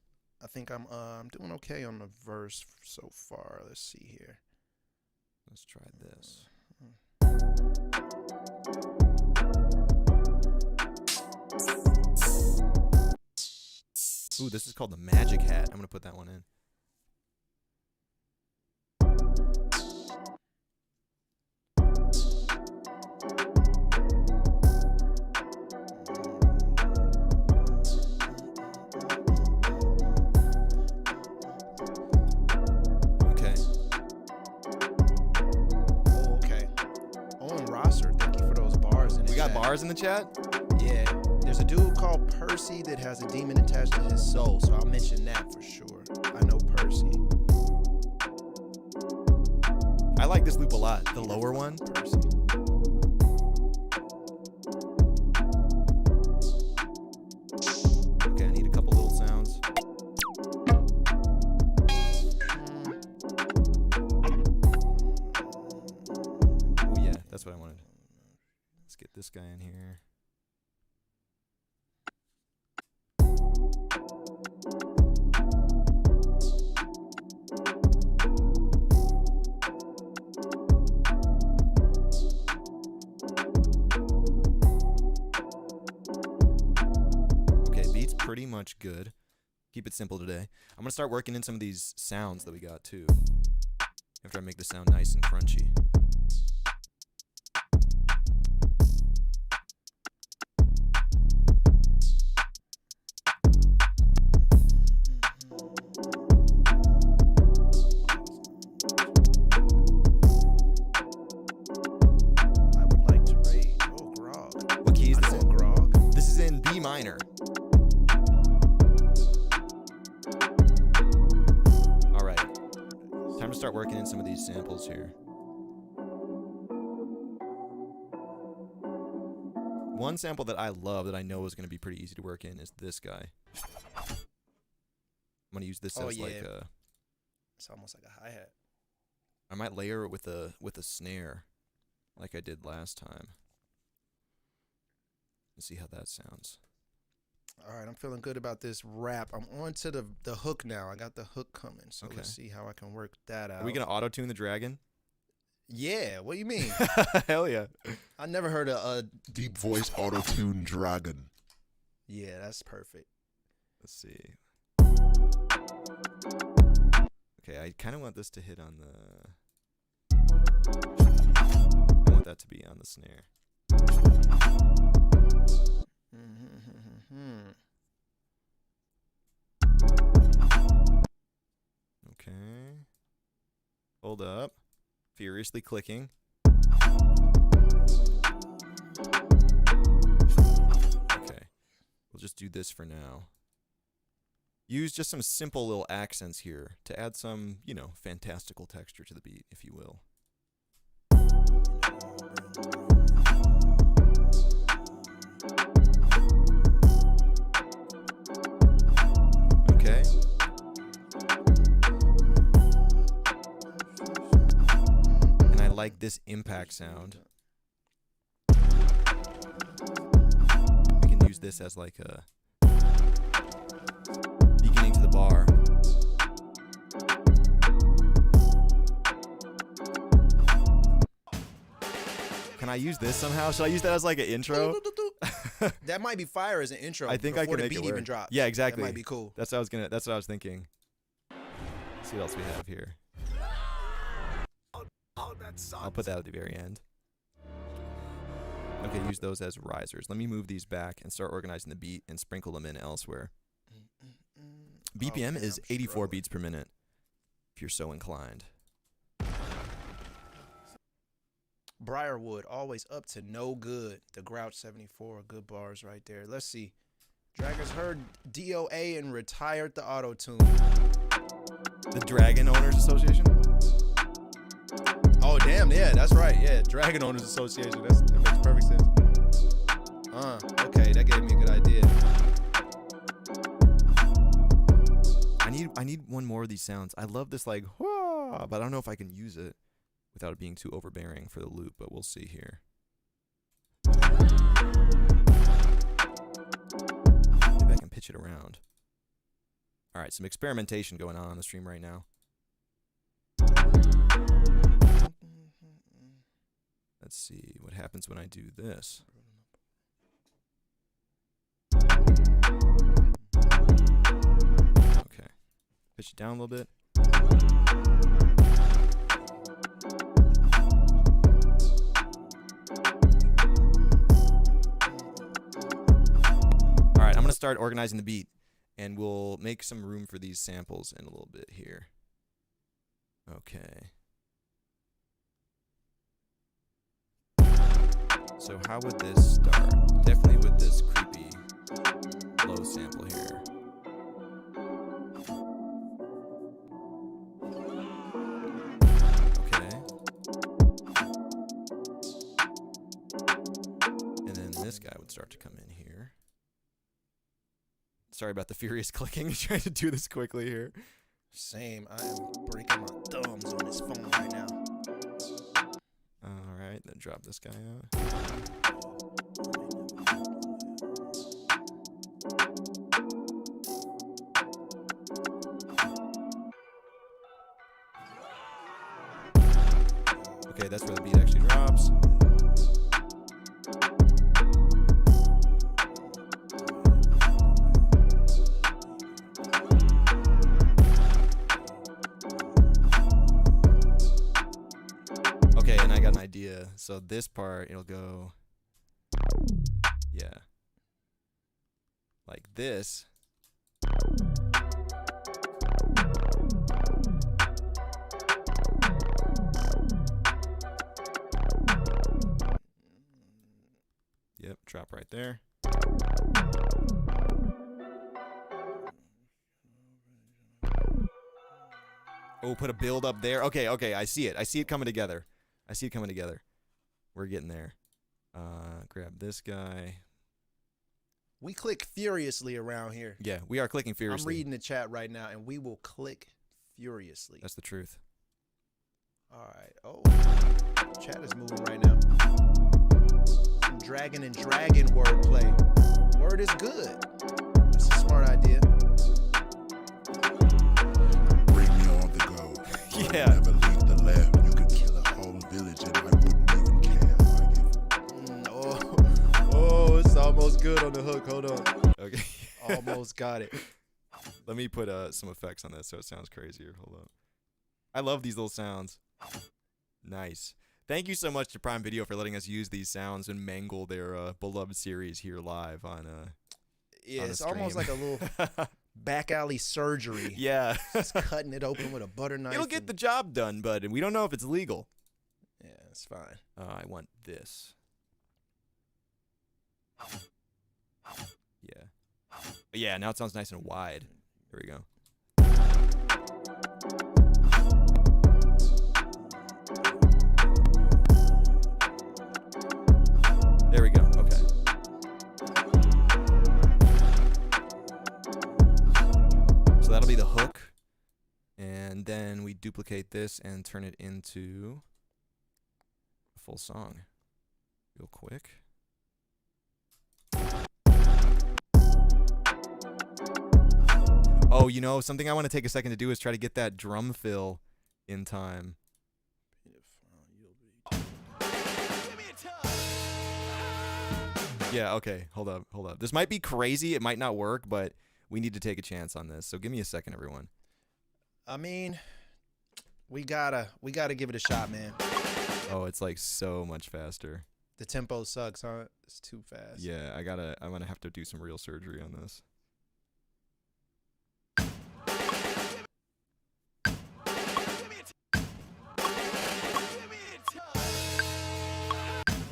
I think I'm doing okay on the verse so far. Let's see here. Let's try this. Ooh, this is called the Magic Hat. I'm gonna put that one in. Bars in the chat? Yeah. There's a dude called Percy that has a demon attached to his soul, so I'll mention that for sure. I know Percy. I like this loop a lot. The lower one. Percy. Okay, I need a couple little sounds. Oh yeah, that's what I wanted. Let's get this guy in here. Okay, beat's pretty much good. Keep it simple today. I'm gonna start working in some of these sounds that we got too. After I make this sound nice and crunchy. Minor. All right, time to start working in some of these samples here. One sample that I love that I know is going to be pretty easy to work in is this guy. I'm going to use this as like a... It's almost like a hi-hat. I might layer it with a snare like I did last time. Let's see how that sounds. All right, I'm feeling good about this rap. I'm on to the hook now. I got the hook coming, so let's see how I can work that out. Are we going to auto-tune the dragon? Yeah, what do you mean? Hell yeah. I never heard a deep voice auto-tune dragon. Yeah, that's perfect. Let's see. Okay, I kind of want this to hit on the... I want that to be on the snare. Okay. Hold up. Furiously clicking. Okay. We'll just do this for now. Use just some simple little accents here to add some, you know, fantastical texture to the beat, if you will. Okay. And I like this impact sound. We can use this as like a beginning to the bar. Can I use this somehow? Should I use that as like an intro? That might be fire as an intro. I think I can the make beat it work. even drops. Yeah, exactly. That might be cool. That's what I was thinking. Let's see what else we have here. I'll put that at the very end. Okay, use those as risers. Let me move these back and start organizing the beat and sprinkle them in elsewhere. BPM is 84 beats per minute, if you're so inclined. Briarwood, always up to no good. The Grouch 74, good bars right there. Let's see. Draggers heard DOA and retired the auto-tune. The Dragon Owners Association? Oh, damn, yeah, that's right. Yeah, Dragon Owners Association. That makes perfect sense. Okay, that gave me a good idea. I need one more of these sounds. I love this like, whoa, but I don't know if I can use it without it being too overbearing for the loop, but we'll see here. Maybe I can pitch it around. All right, some experimentation going on the stream right now. Let's see what happens when I do this. Okay. Pitch it down a little bit. All right, I'm going to start organizing the beat, and we'll make some room for these samples in a little bit here. Okay. So how would this start? Definitely with this creepy low sample here. Okay. And then this guy would start to come in here. Sorry about the furious clicking. Trying to do this quickly here. Same. I am breaking my thumbs on this phone right now. Alright, then drop this guy out. Okay, that's where the beat actually drops. Okay, and I got an idea. So this part, it'll go, yeah, like this. Yep, drop right there. Oh, put a build up there. Okay, okay, I see it. I see it coming together. I see it coming together. We're getting there. Grab this guy. We click furiously around here. Yeah, we are clicking furiously. I'm reading the chat right now, and we will click furiously. That's the truth. All right. Oh, chat is moving right now. Some dragon and dragon wordplay. Word is good. That's a smart idea. Bring me on the go. Yeah. Never leave the left. You could kill a whole village and I wouldn't even care. Oh, it's almost good on the hook. Hold on. Okay. Almost got it. Let me put some effects on this so it sounds crazier. Hold up. I love these little sounds. Nice. Thank you so much to Prime Video for letting us use these sounds and mangle their beloved series here live on Yeah, on it's stream. almost like a little back alley surgery. Yeah. Just cutting it open with a butter knife. It'll get the job done, but we don't know if it's legal. Yeah, it's fine. I want this. Yeah. Yeah, now it sounds nice and wide. Here we go. There we go. Okay. So that'll be the hook. And then we duplicate this and turn it into a full song. Real quick. Oh, you know, something I want to take a second to do is try to get that drum fill in time. Yeah, okay. Hold up. This might be crazy. It might not work, but we need to take a chance on this. So give me a second, everyone. I mean, we gotta give it a shot, man. Oh, it's like so much faster. The tempo sucks, huh? It's too fast. Yeah, I'm gonna have to do some real surgery on this.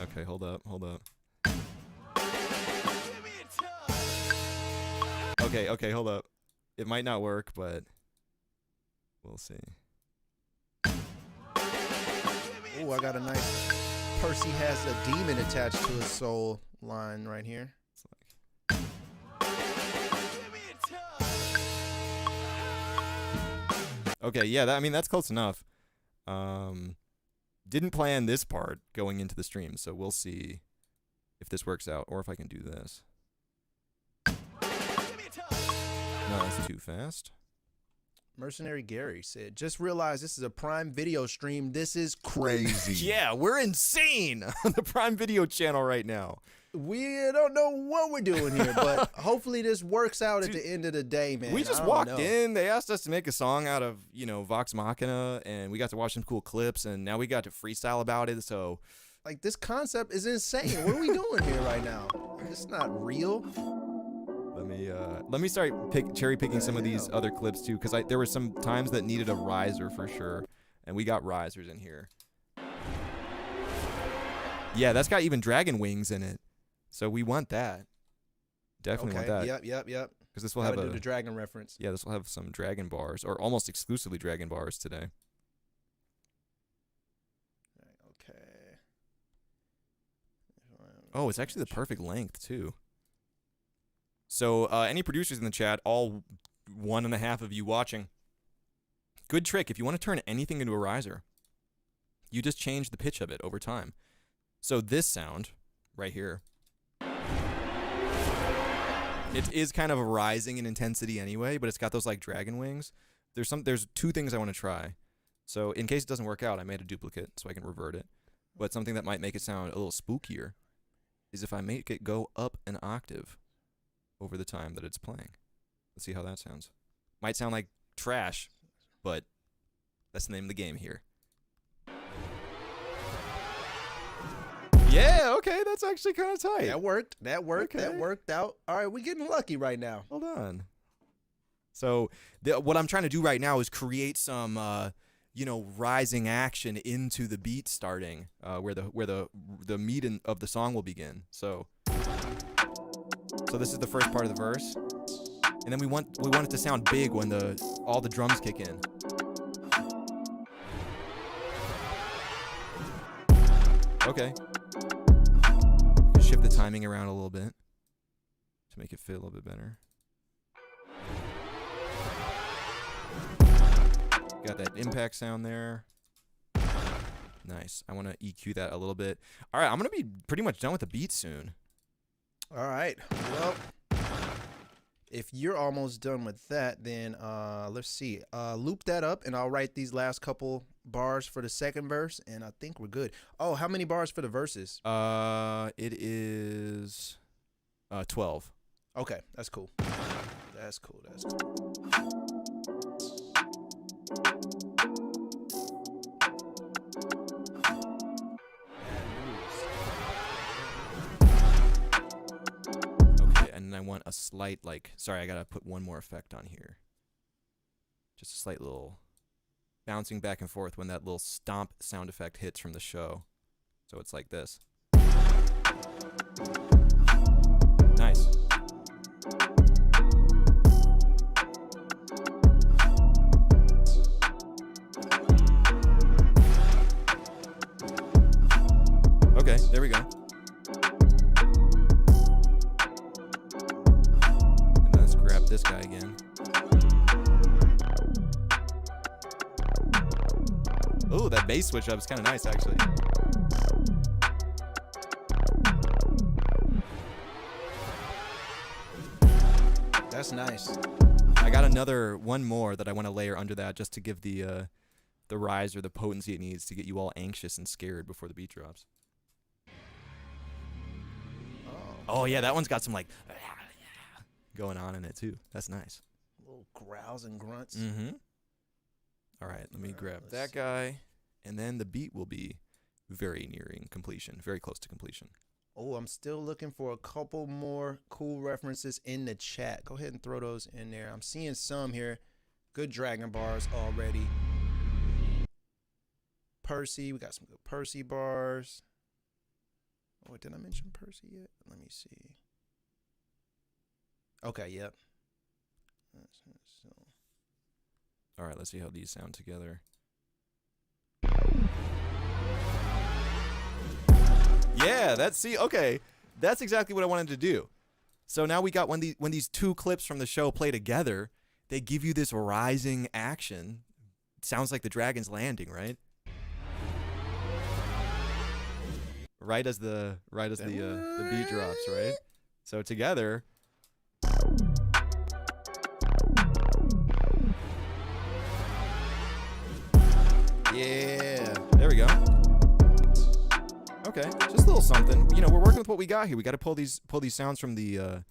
Okay, hold up. Okay, hold up. It might not work, but we'll see. Oh, I got a nice Percy has a demon attached to his soul line right here. It's like... Okay, yeah, I mean, that's close enough. Didn't plan this part going into the stream, so we'll see if this works out or if I can do this. No, that's too fast. Mercenary Gary said, just realized this is a Prime Video stream. This is crazy. Yeah, we're insane on the Prime Video channel right now. We don't know what we're doing here, but hopefully this works out at the end of the day, man. We just walked in. They asked us to make a song out of, Vox Machina, and we got to watch some cool clips, and now we got to freestyle about it, so... Like, this concept is insane. What are we doing here right now? It's not real. Let me start cherry picking some of these other clips too, because there were some times that needed a riser for sure, and we got risers in here. Yeah, that's got even dragon wings in it, so we want that. Definitely want that. Yep. Because this will have the dragon reference. Yeah, this will have some dragon bars, or almost exclusively dragon bars today. Okay. Oh, it's actually the perfect length too. So any producers in the chat, all 1.5 of you watching, good trick. If you want to turn anything into a riser, you just change the pitch of it over time. So this sound right here, it is kind of rising in intensity anyway, but it's got those like dragon wings. There's two things I want to try. So in case it doesn't work out, I made a duplicate so I can revert it. But something that might make it sound a little spookier is if I make it go up an octave over the time that it's playing. Let's see how that sounds. Might sound like trash, but that's the name of the game here. Yeah, okay, that's actually kind of tight. That worked. Okay. That worked out. All right, we're getting lucky right now. Hold on. So what I'm trying to do right now is create some, rising action into the beat starting, where the meat of the song will begin. So this is the first part of the verse, and then we want it to sound big when all the drums kick in. Okay. Shift the timing around a little bit to make it feel a little bit better. Got that impact sound there. Nice. I want to EQ that a little bit. All right, I'm going to be pretty much done with the beat soon. All right. Well, if you're almost done with that, then let's see. Loop that up, and I'll write these last couple bars for the second verse, and I think we're good. Oh, how many bars for the verses? It is 12. Okay, that's cool. That's cool. And I want a slight, sorry, I gotta put one more effect on here. Just a slight little bouncing back and forth when that little stomp sound effect hits from the show. So it's like this. Oh, that bass switch up is kind of nice, actually. That's nice. I got one more that I want to layer under that just to give the rise or the potency it needs to get you all anxious and scared before the beat drops. Oh yeah, that one's got some like going on in it too. That's nice. Little growls and grunts. Mm-hmm. All right, let me grab that guy, and then the beat will be very nearing completion, very close to completion. Oh, I'm still looking for a couple more cool references in the chat. Go ahead and throw those in there. I'm seeing some here. Good Dragon bars already. Percy, we got some good Percy bars. Oh, did I mention Percy yet? Let me see. Okay, yep. All right, let's see how these sound together. Yeah, okay. That's exactly what I wanted to do. So now we got when these two clips from the show play together, they give you this rising action. It sounds like the dragon's landing, right? Right as the beat drops, right? So together. Yeah. There we go. Okay, just a little something. You know, we're working with what we got here. We got to pull these sounds from the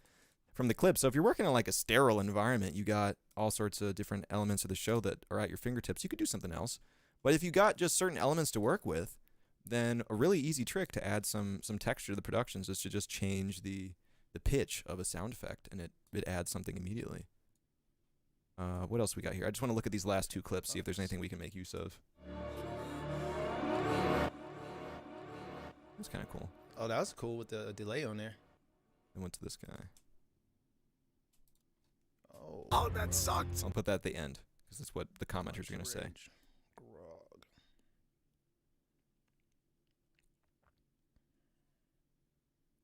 clip. So if you're working in like a sterile environment, you got all sorts of different elements of the show that are at your fingertips. You could do something else. But if you got just certain elements to work with, then a really easy trick to add some texture to the productions is to just change the pitch of a sound effect, and it adds something immediately. What else we got here? I just want to look at these last two clips, see if there's anything we can make use of. That's kind of cool. Oh, that was cool with the delay on there. I went to this guy. Oh, that sucked. I'll put that at the end, because that's what the commenters are going to say. Grog.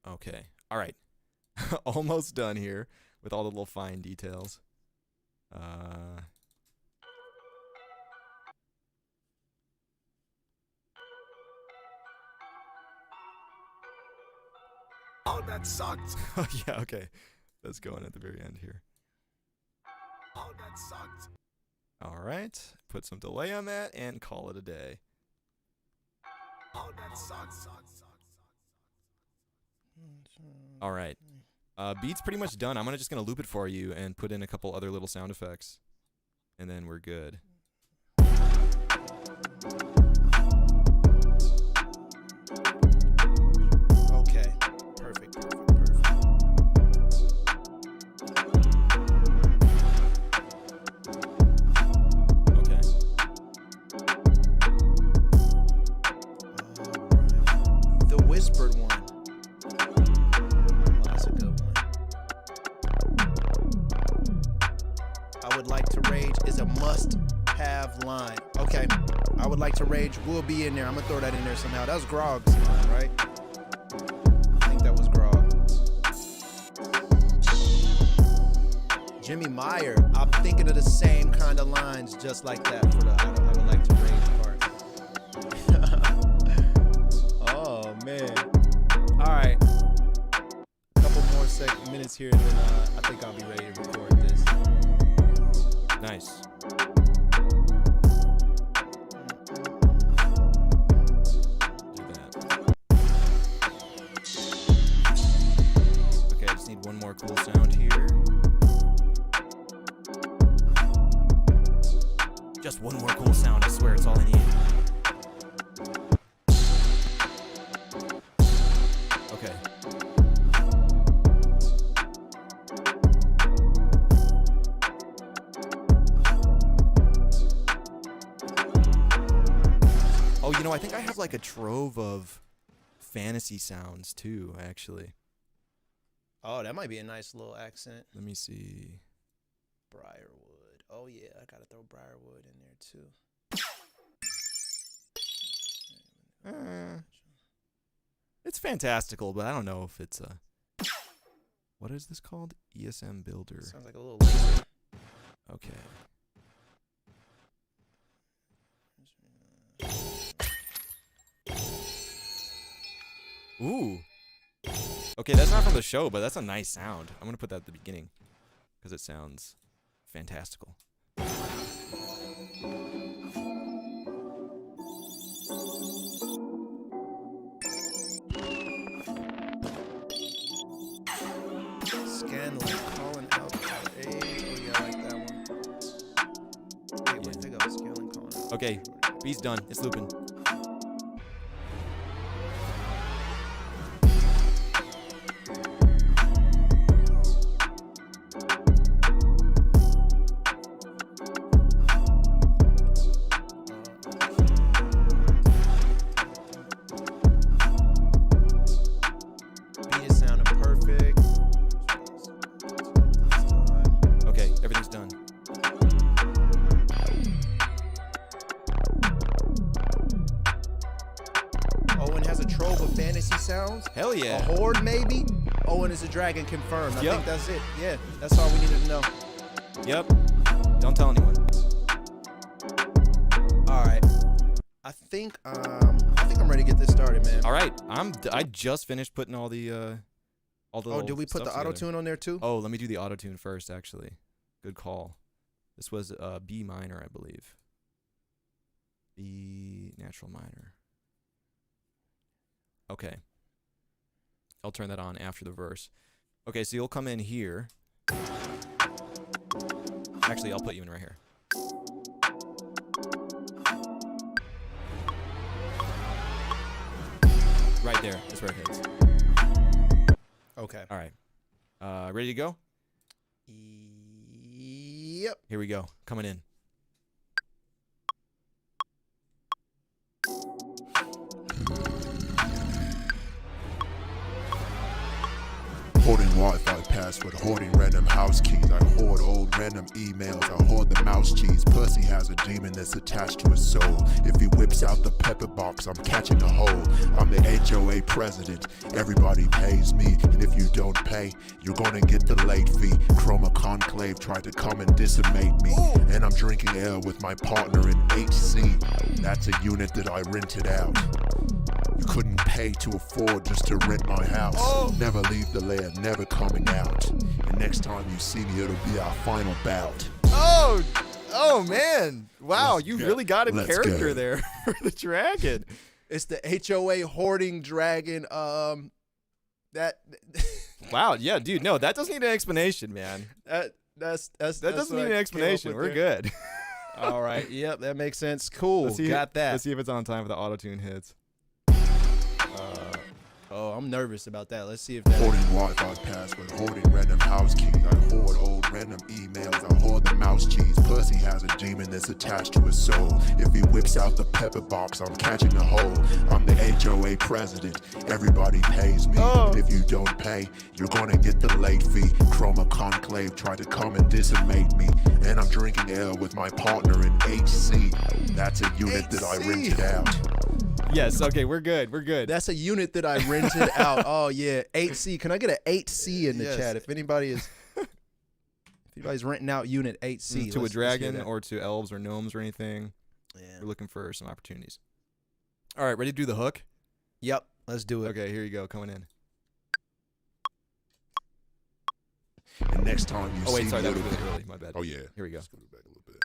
Okay. All right. Almost done here with all the little fine details. Oh, that sucked. Oh, yeah, okay. That's going at the very end here. Oh, that sucked. All right. Put some delay on that and call it a day. Oh, that sucked. All right. Beat's pretty much done. I'm just going to loop it for you and put in a couple other little sound effects. And then we're good. Okay. Perfect. Okay. The whispered one. Oh, that's a good one. I would like to rage is a must-have line. Okay. I would like to rage will be in there. I'm gonna throw that in there somehow. That was Grog's line, right? I think that was Grog. Jimmy Meyer. I'm thinking of the same kind of lines just like that for the I would like to rage part. Oh man. Alright. A couple more minutes here and then I think I'll be ready to record this. Nice. Do that. Okay, I just need one more cool sound here. Just one more cool sound, I swear it's all I need. Okay. Oh, you know, I think I have like a trove of fantasy sounds too, actually. Oh, that might be a nice little accent. Let me see. Briarwood. Oh yeah, I gotta throw Briarwood in there too. It's fantastical, but I don't know if it's a... What is this called? ESM Builder. Sounds like a little laser. Okay. Ooh. Okay, that's not from the show, but that's a nice sound. I'm gonna put that at the beginning because it sounds fantastical. Scanlon calling out. Hey, oh yeah, I like that one. Wait, where'd they go? Scanlon calling out. Okay, beat's done. It's looping. Beat is sounding perfect. Okay, everything's done. Owen has a trove of fantasy sounds. Hell yeah. A horde, maybe? Owen is a dragon confirmed. I Yep. think that's it. Yeah, that's all we needed to know. Yep. Don't tell anyone. All right. I think I'm ready to get this started, man. All right, I just finished putting all the Oh, did we put the auto tune on there too? Oh, let me do the auto tune first. Actually, good call. This was B minor, I believe. B natural minor. Okay. I'll turn that on after the verse. Okay, so you'll come in here. Actually, I'll put you in right here. Right there. That's where it hits. Okay. All right. Ready to go? Yep. Here we go. Coming in. Hoarding Wi-Fi password, hoarding random house keys. I hoard old random emails, I hoard the mouse cheese. Percy has a demon that's attached to his soul. If he whips out the pepper box, I'm catching a hole. I'm the HOA president, everybody pays me. And if you don't pay, you're gonna get the late fee. Chroma Conclave tried to come and decimate me. And I'm drinking ale with my partner in HC. That's a unit that I rented out. You couldn't pay to afford just to rent my house. Never leave the lair, never coming out. And next time you see me, it'll be our final bout. Oh man! Wow, you really got in Let's character go. there for the dragon. It's the HOA hoarding dragon. That Wow, yeah, dude. No, that doesn't need an explanation, man. that Doesn't need an explanation. We're good. All right. Yep, that makes sense. Cool. Let's see, Got that. Let's see if it's on time for the auto tune hits. Oh, I'm nervous about that. Let's see if that. Hoarding Wi-Fi password, hoarding random house keys. I hoard old random emails, I hoard the mouse cheese. Percy has a demon that's attached to his soul. If he whips out the pepper box, I'm catching a hole. I'm the HOA president, everybody pays me. And if you don't pay, you're gonna get the late fee. Chroma Conclave tried to come and decimate me. And I'm drinking ale with my partner in HC. That's a unit that I rented out. Yes. Okay, we're good. We're good. That's a unit that I rented out. Oh yeah, 8C. Can I get an 8C in the Yes. chat? If anybody's renting out unit 8C to a let's hear dragon that. or to elves or gnomes or anything. Yeah. We're looking for some opportunities. All right, ready to do the hook? Yep. Let's do it. Okay, here you go. Coming in. And next time you Oh wait, see sorry, me, that was it'll really be- early. My bad. Oh yeah. Here we go. Let's go back a little bit.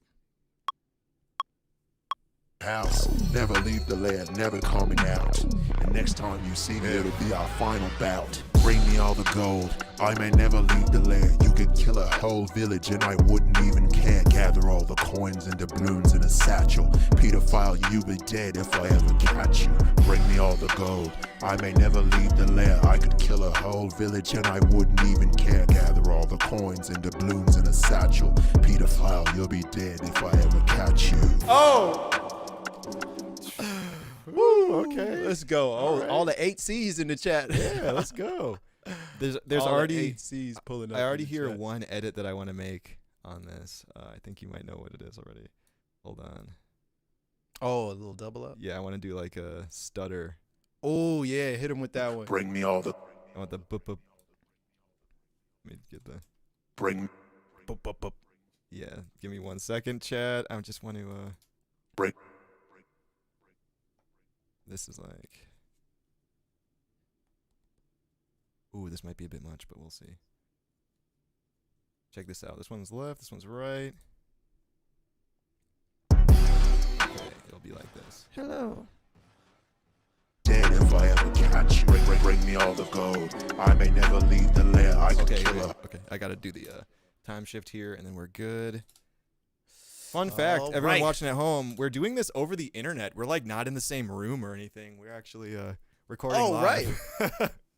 House, never leave the lair, never coming out. And next time you see me, it'll be our final bout. Bring me all the gold, I may never leave the lair. You could kill a whole village and I wouldn't even care. Gather all the coins and doubloons in a satchel. Pedophile, you be dead if I ever catch you. Bring me all the gold, I may never leave the lair. I could kill a whole village and I wouldn't even care. Gather all the coins and doubloons in a satchel. Pedophile, you'll be dead if I ever catch you. Woo, okay. Let's go. All the 8Cs in the chat. Yeah, let's go. There's All already the 8Cs pulling up. I already in the hear chat. one edit that I want to make on this. I think you might know what it is already. Hold on. Oh, a little double up. Yeah, I want to do like a stutter. Oh yeah, hit him with that one. Bring me all the, I want the boop boop. Let me get the. bring, Bup, bup, bup. Yeah, give me 1 second, chat. I just want to. bring. This is like. Ooh, this might be a bit much, but we'll see. Check this out. This one's left. This one's right. Okay, it'll be like this. Hello. Dead if I ever catch you. Bring me all the gold. I may never leave the lair. I could kill her. Okay. I gotta do the time shift here, and then we're good. Fun fact, everyone watching at home, we're doing this over the internet. We're like not in the same room or anything. We're actually recording live. Right.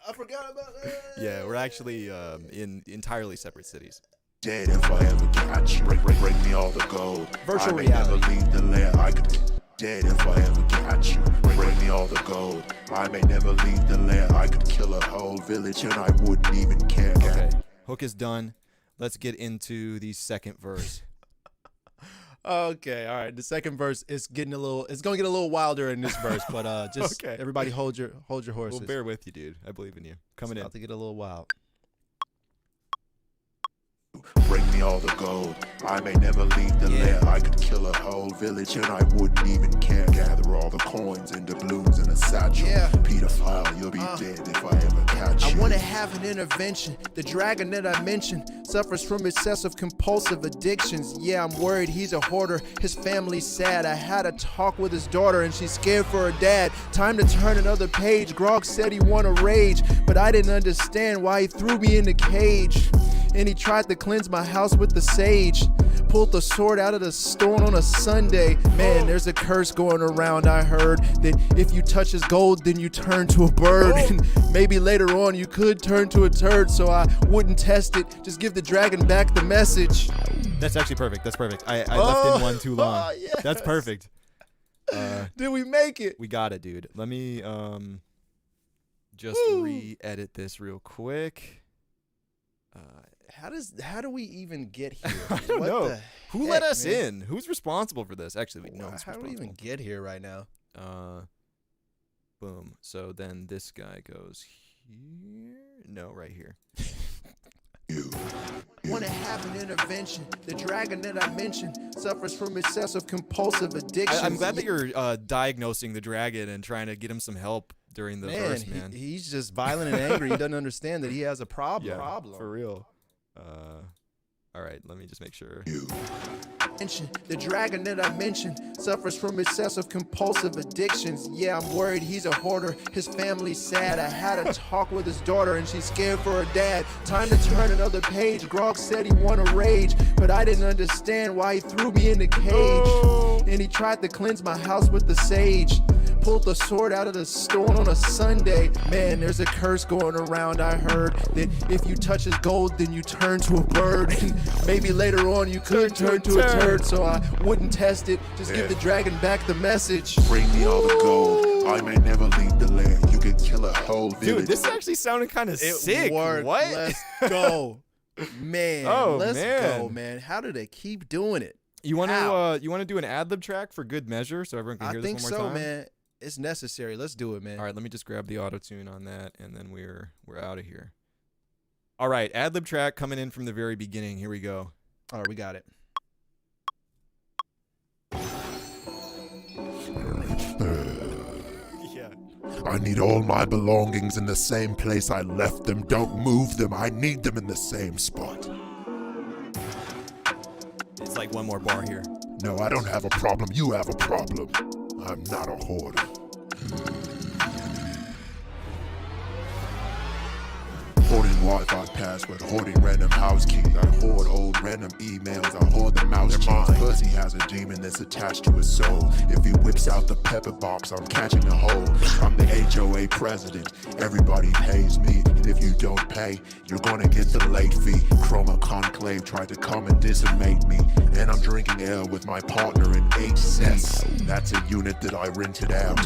I forgot about that. Yeah, we're actually in entirely separate cities. Dead if I ever catch you. Bring me all the gold. Virtual I may reality. never leave the lair. I could. Dead if I ever catch you. Bring me all the gold. I may never leave the lair. I could kill a whole village and I wouldn't even care. Okay, hook is done. Let's get into the second verse. Okay, all right. The second verse is getting a little. It's gonna get a little wilder in this verse, but just Okay. everybody hold your horses. We'll bear with you, dude. I believe in you. Coming It's in. about to get a little wild. Bring me all the gold. I may never leave the lair. I could kill a whole village and I wouldn't even care. Gather all the coins and doubloons in a satchel. Yeah. Pedophile, you'll be dead if I ever catch you. I want to have an intervention. The dragon that I mentioned suffers from excessive compulsive addictions. Yeah, I'm worried he's a hoarder. His family's sad. I had a talk with his daughter and she's scared for her dad. Time to turn another page. Grog said he wanna rage, but I didn't understand why he threw me in the cage. And he tried to cleanse my house with the sage. Pulled the sword out of the stone on a Sunday. Man, there's a curse going around. I heard that if you touch his gold, then you turn to a bird. And maybe later on you could turn to a turd. So I wouldn't test it. Just give the dragon back the message. That's actually perfect. That's perfect. I left in one too long. Yes. That's perfect. Did we make it? We got it, dude. Let me just re-edit this real quick. How do we even get here? I don't know. Who let us man? in? Who's responsible for this? Actually, we know who's How do we responsible. even get here right now? Boom. So then this guy goes here. No, right here. Want to have an intervention. The dragon that I mentioned suffers from excessive compulsive addiction. I'm glad that you're diagnosing the dragon and trying to get him some help during the verse, man. He's just violent and angry. He doesn't understand that he has a problem. Yeah, for real. All right, let me just make sure. The dragon that I mentioned suffers from excessive compulsive addictions. Yeah, I'm worried he's a hoarder. His family's sad. I had a talk with his daughter and she's scared for her dad. Time to turn another page. Grog said he wanna rage, but I didn't understand why he threw me in the cage. And he tried to cleanse my house with the sage. Pulled the sword out of the stone on a Sunday. Man, there's a curse going around. I heard that if you touch his gold, then you turn to a bird. And maybe later on you could turn to a turd. So I wouldn't test it. Just give the dragon back the message. Bring me all the gold. I may never leave the lair. You could kill a whole village. Dude, this actually sounded kind of sick. Worked. What? Let's go. Man, let's go, man. How do they keep doing it? You want to do an ad-lib track for good measure so everyone can hear this this one more time? I think so, man. It's necessary. Let's do it, man. All right, let me just grab the auto-tune on that, and then we're out of here. All right, ad-lib track coming in from the very beginning. Here we go. All right, we got it. Yeah. I need all my belongings in the same place I left them. Don't move them. I need them in the same spot. It's like one more bar here. No, I don't have a problem. You have a problem. I'm not a hoarder. Hoarding Wi-Fi password, hoarding random house keys. I hoard old random emails, I hoard the mouse keys. Pussy has a demon that's attached to his soul. If he whips out the pepper box, I'm catching a hold. I'm the HOA president, everybody pays me. And if you don't pay, you're gonna get the late fee. Chroma Conclave tried to come and decimate me. And I'm drinking ale with my partner in HC. That's a unit that I rented out.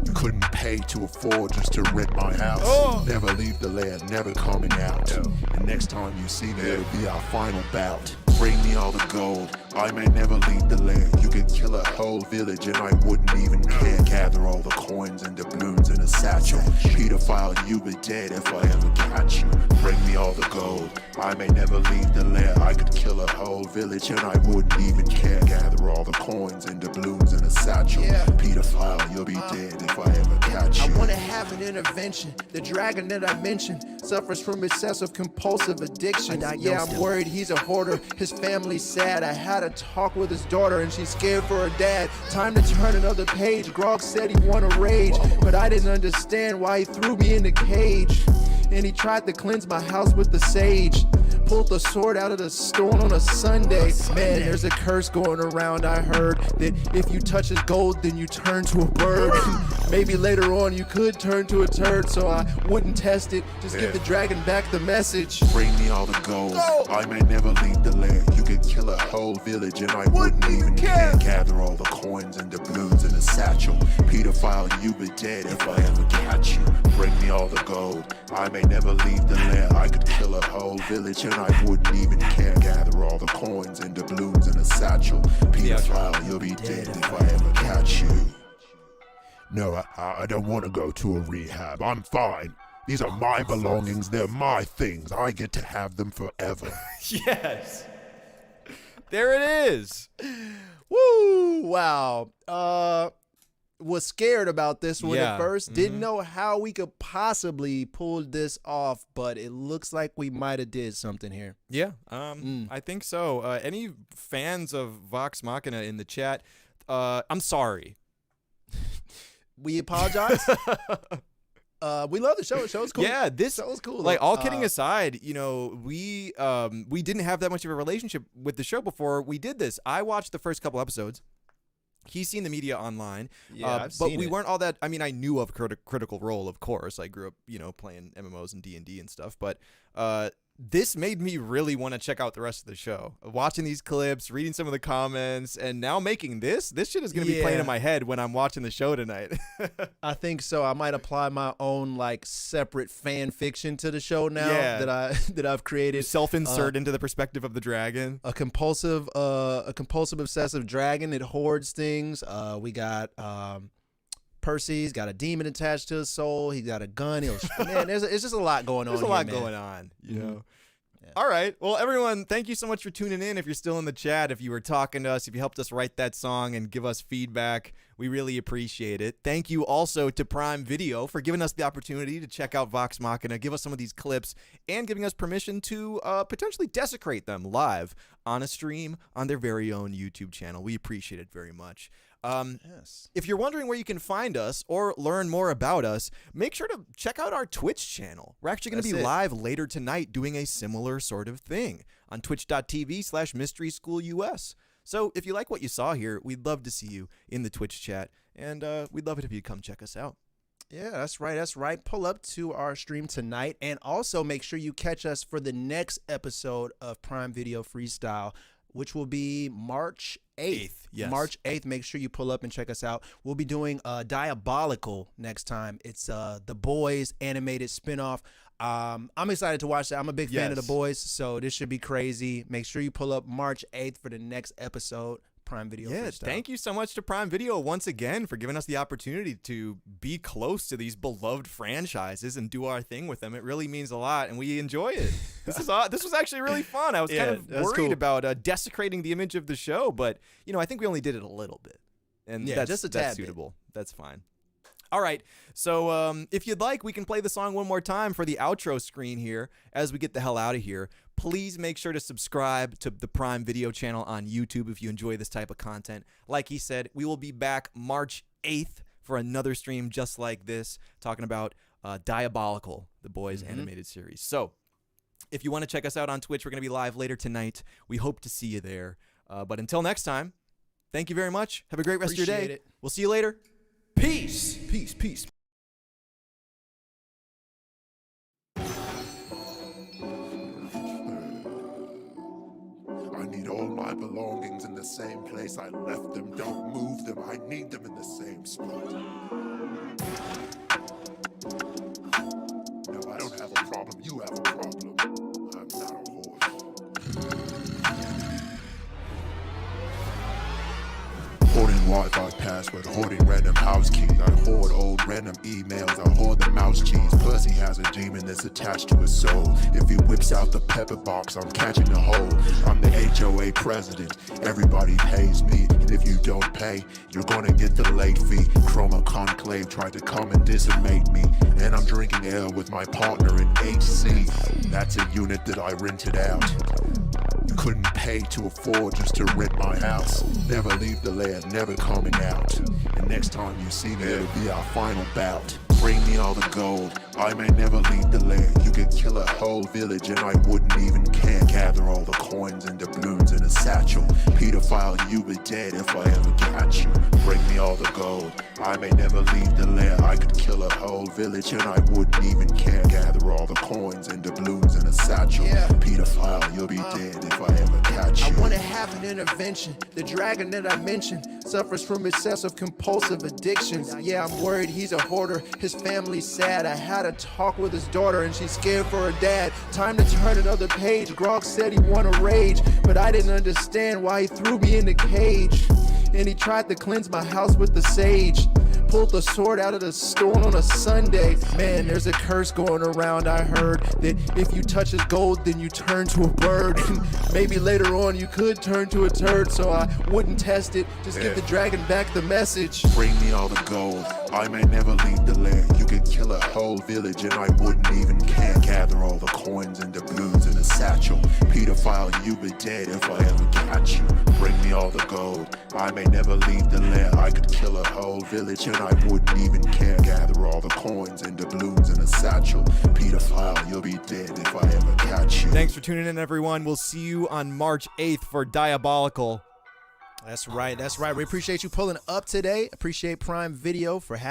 You couldn't pay to afford just to rent my house. Never leave the lair, never coming out. And next time you see me, it'll be our final bout. Bring me all the gold. I may never leave the lair. You could kill a whole village and I wouldn't even care. Gather all the coins and doubloons in a satchel. Pedophile, you be dead if I ever catch you. Bring me all the gold. I may never leave the lair. I could kill a whole village and I wouldn't even care. Gather all the coins and doubloons in a satchel. satchel. Pedophile, you'll be dead if I ever catch you. I want to have an intervention. The dragon that I mentioned suffers from excessive compulsive addiction. Yeah, I'm worried he's a hoarder. His family's sad. I had a talk with his daughter and she's scared for her dad. Time to turn another page. Grog said he wanna rage, but I didn't understand why he threw me in the cage. And he tried to cleanse my house with the sage. Pulled the sword out of the stone on a Sunday. Man, there's a curse going around. I heard that if you touch his gold, then you turn to a bird. Maybe later on you could turn to a turd, so I wouldn't test it. Just give the dragon back the message. Bring me all the gold. I may never leave the lair. You could kill a whole village and I wouldn't even care. Gather all the coins and doubloons in a satchel. Pedophile, you be dead if I ever catch you. Bring me all the gold. I may never leave the lair. I could kill a whole village and I wouldn't even care. Gather all the coins and doubloons in a satchel. Pedophile, you'll be dead if I ever catch you. No, I don't want to go to a rehab. I'm fine. These are my belongings. They're my things. I get to have them forever. Yes. There it is. Woo! Wow. Was scared about this one at first. Didn't know how we could possibly pull this off, but it looks like we might have did something here. Yeah, I think so. Any fans of Vox Machina in the chat, I'm sorry. We apologize. We love the show. The show's cool. Yeah, this show was cool. Like, all kidding aside, you know, we didn't have that much of a relationship with the show before we did this. I watched the first couple episodes. He's seen the media online, but we weren't all that. I mean, I knew of Critical Role, of course. I grew up, you know, playing MMOs and D&D and stuff. But this made me really want to check out the rest of the show. Watching these clips, reading some of the comments, and now making this shit is going to be playing in my head when I'm watching the show tonight. I think so. I might apply my own like separate fan fiction to the show now that I've created. Self-insert into the perspective of the dragon. A compulsive obsessive dragon that hoards things. We got Percy's got a demon attached to his soul. He got a gun. Man, it's just a lot going on. There's a lot going on, you know. Yeah. All right. Well, everyone, thank you so much for tuning in. If you're still in the chat, if you were talking to us, if you helped us write that song and give us feedback, we really appreciate it. Thank you also to Prime Video for giving us the opportunity to check out Vox Machina, give us some of these clips, and giving us permission to potentially desecrate them live on a stream on their very own YouTube channel. We appreciate it very much. If you're wondering where you can find us or learn more about us, make sure to check out our Twitch channel. We're actually going to be live later tonight doing a similar sort of thing on twitch.tv/MysterySchoolUS. So if you like what you saw here, we'd love to see you in the Twitch chat, and we'd love it if you'd come check us out. Yeah, that's right. That's right. Pull up to our stream tonight, and also make sure you catch us for the next episode of Prime Video Freestyle, which will be March 8th. Yes. March 8th. Make sure you pull up and check us out. We'll be doing Diabolical next time. It's The Boys animated spinoff. I'm excited to watch that. I'm a big fan of The Boys, so this should be crazy. Make sure you pull up March 8th for the next episode. Prime Video Freestyle. Thank you so much to Prime Video once again for giving us the opportunity to be close to these beloved franchises and do our thing with them. It really means a lot, and we enjoy it. This was actually really fun. I was kind of worried about desecrating the image of the show, but you know, I think we only did it a little bit, and that's suitable. That's fine. All right, so if you'd like, we can play the song one more time for the outro screen here as we get the hell out of here. Please make sure to subscribe to the Prime Video channel on YouTube if you enjoy this type of content. Like he said, we will be back March 8th for another stream just like this, talking about Diabolical, The Boys animated series. So if you want to check us out on Twitch, we're going to be live later tonight. We hope to see you there. But until next time, thank you very much. Have a great rest of your day. We'll see you later. Peace. Peace. Peace. I need all my belongings in the same place I left them. Don't move them. I need them in the same spot. No, I don't have a problem. You have a problem. I'm not a horse. Hoarding Wi-Fi password, hoarding random house keys. I hoard old random emails, I hoard the mouse cheese. Percy has a demon that's attached to his soul. If he whips out the pepper box, I'm catching the whole. I'm the HOA president, everybody pays me. And if you don't pay, you're gonna get the late fee. Chroma Conclave tried to come and decimate me, and I'm drinking ale with my partner in HC. That's a unit that I rented out. You couldn't pay to afford just to rent my house. Never leave the lair, never coming out. And next time you see me, it'll be our final bout. Bring me all the gold, I may never leave the lair. You could kill a whole village and I wouldn't even care. Gather all the coins and doubloons in a satchel. Pedophile, you be dead if I ever catch you. Bring me all the gold, I may never leave the lair. I could kill a whole village and I wouldn't even care. Gather all the coins and doubloons in a satchel. Pedophile, you'll be dead if I ever catch you. I wanna have an intervention. The dragon that I mentioned suffers from excessive compulsive addictions. Yeah, I'm worried he's a hoarder. His family's sad. I had a talk with his daughter and she's scared for her dad. Time to turn another page. Grog said he wanna rage, but I didn't understand why he threw me in the cage. And he tried to cleanse my house with the sage. Pulled the sword out of the stone on a Sunday. Man, there's a curse going around. I heard that if you touch his gold, then you turn to a bird. Maybe later on you could turn to a turd, so I wouldn't test it. Just give the dragon back the message. Bring me all the gold, I may never leave the lair. You could kill a whole village and I wouldn't even care. Gather all the coins and doubloons in a satchel. Pedophile, you be dead if I ever catch you. Bring me all the gold, I may never leave the lair. I could kill a whole village and I wouldn't even care. Gather all the coins and doubloons in a satchel. Pedophile, you'll be dead if I ever catch you. Thanks for tuning in, everyone. We'll see you on March 8th for Diabolical. That's right. We appreciate you pulling up today. Appreciate Prime Video for having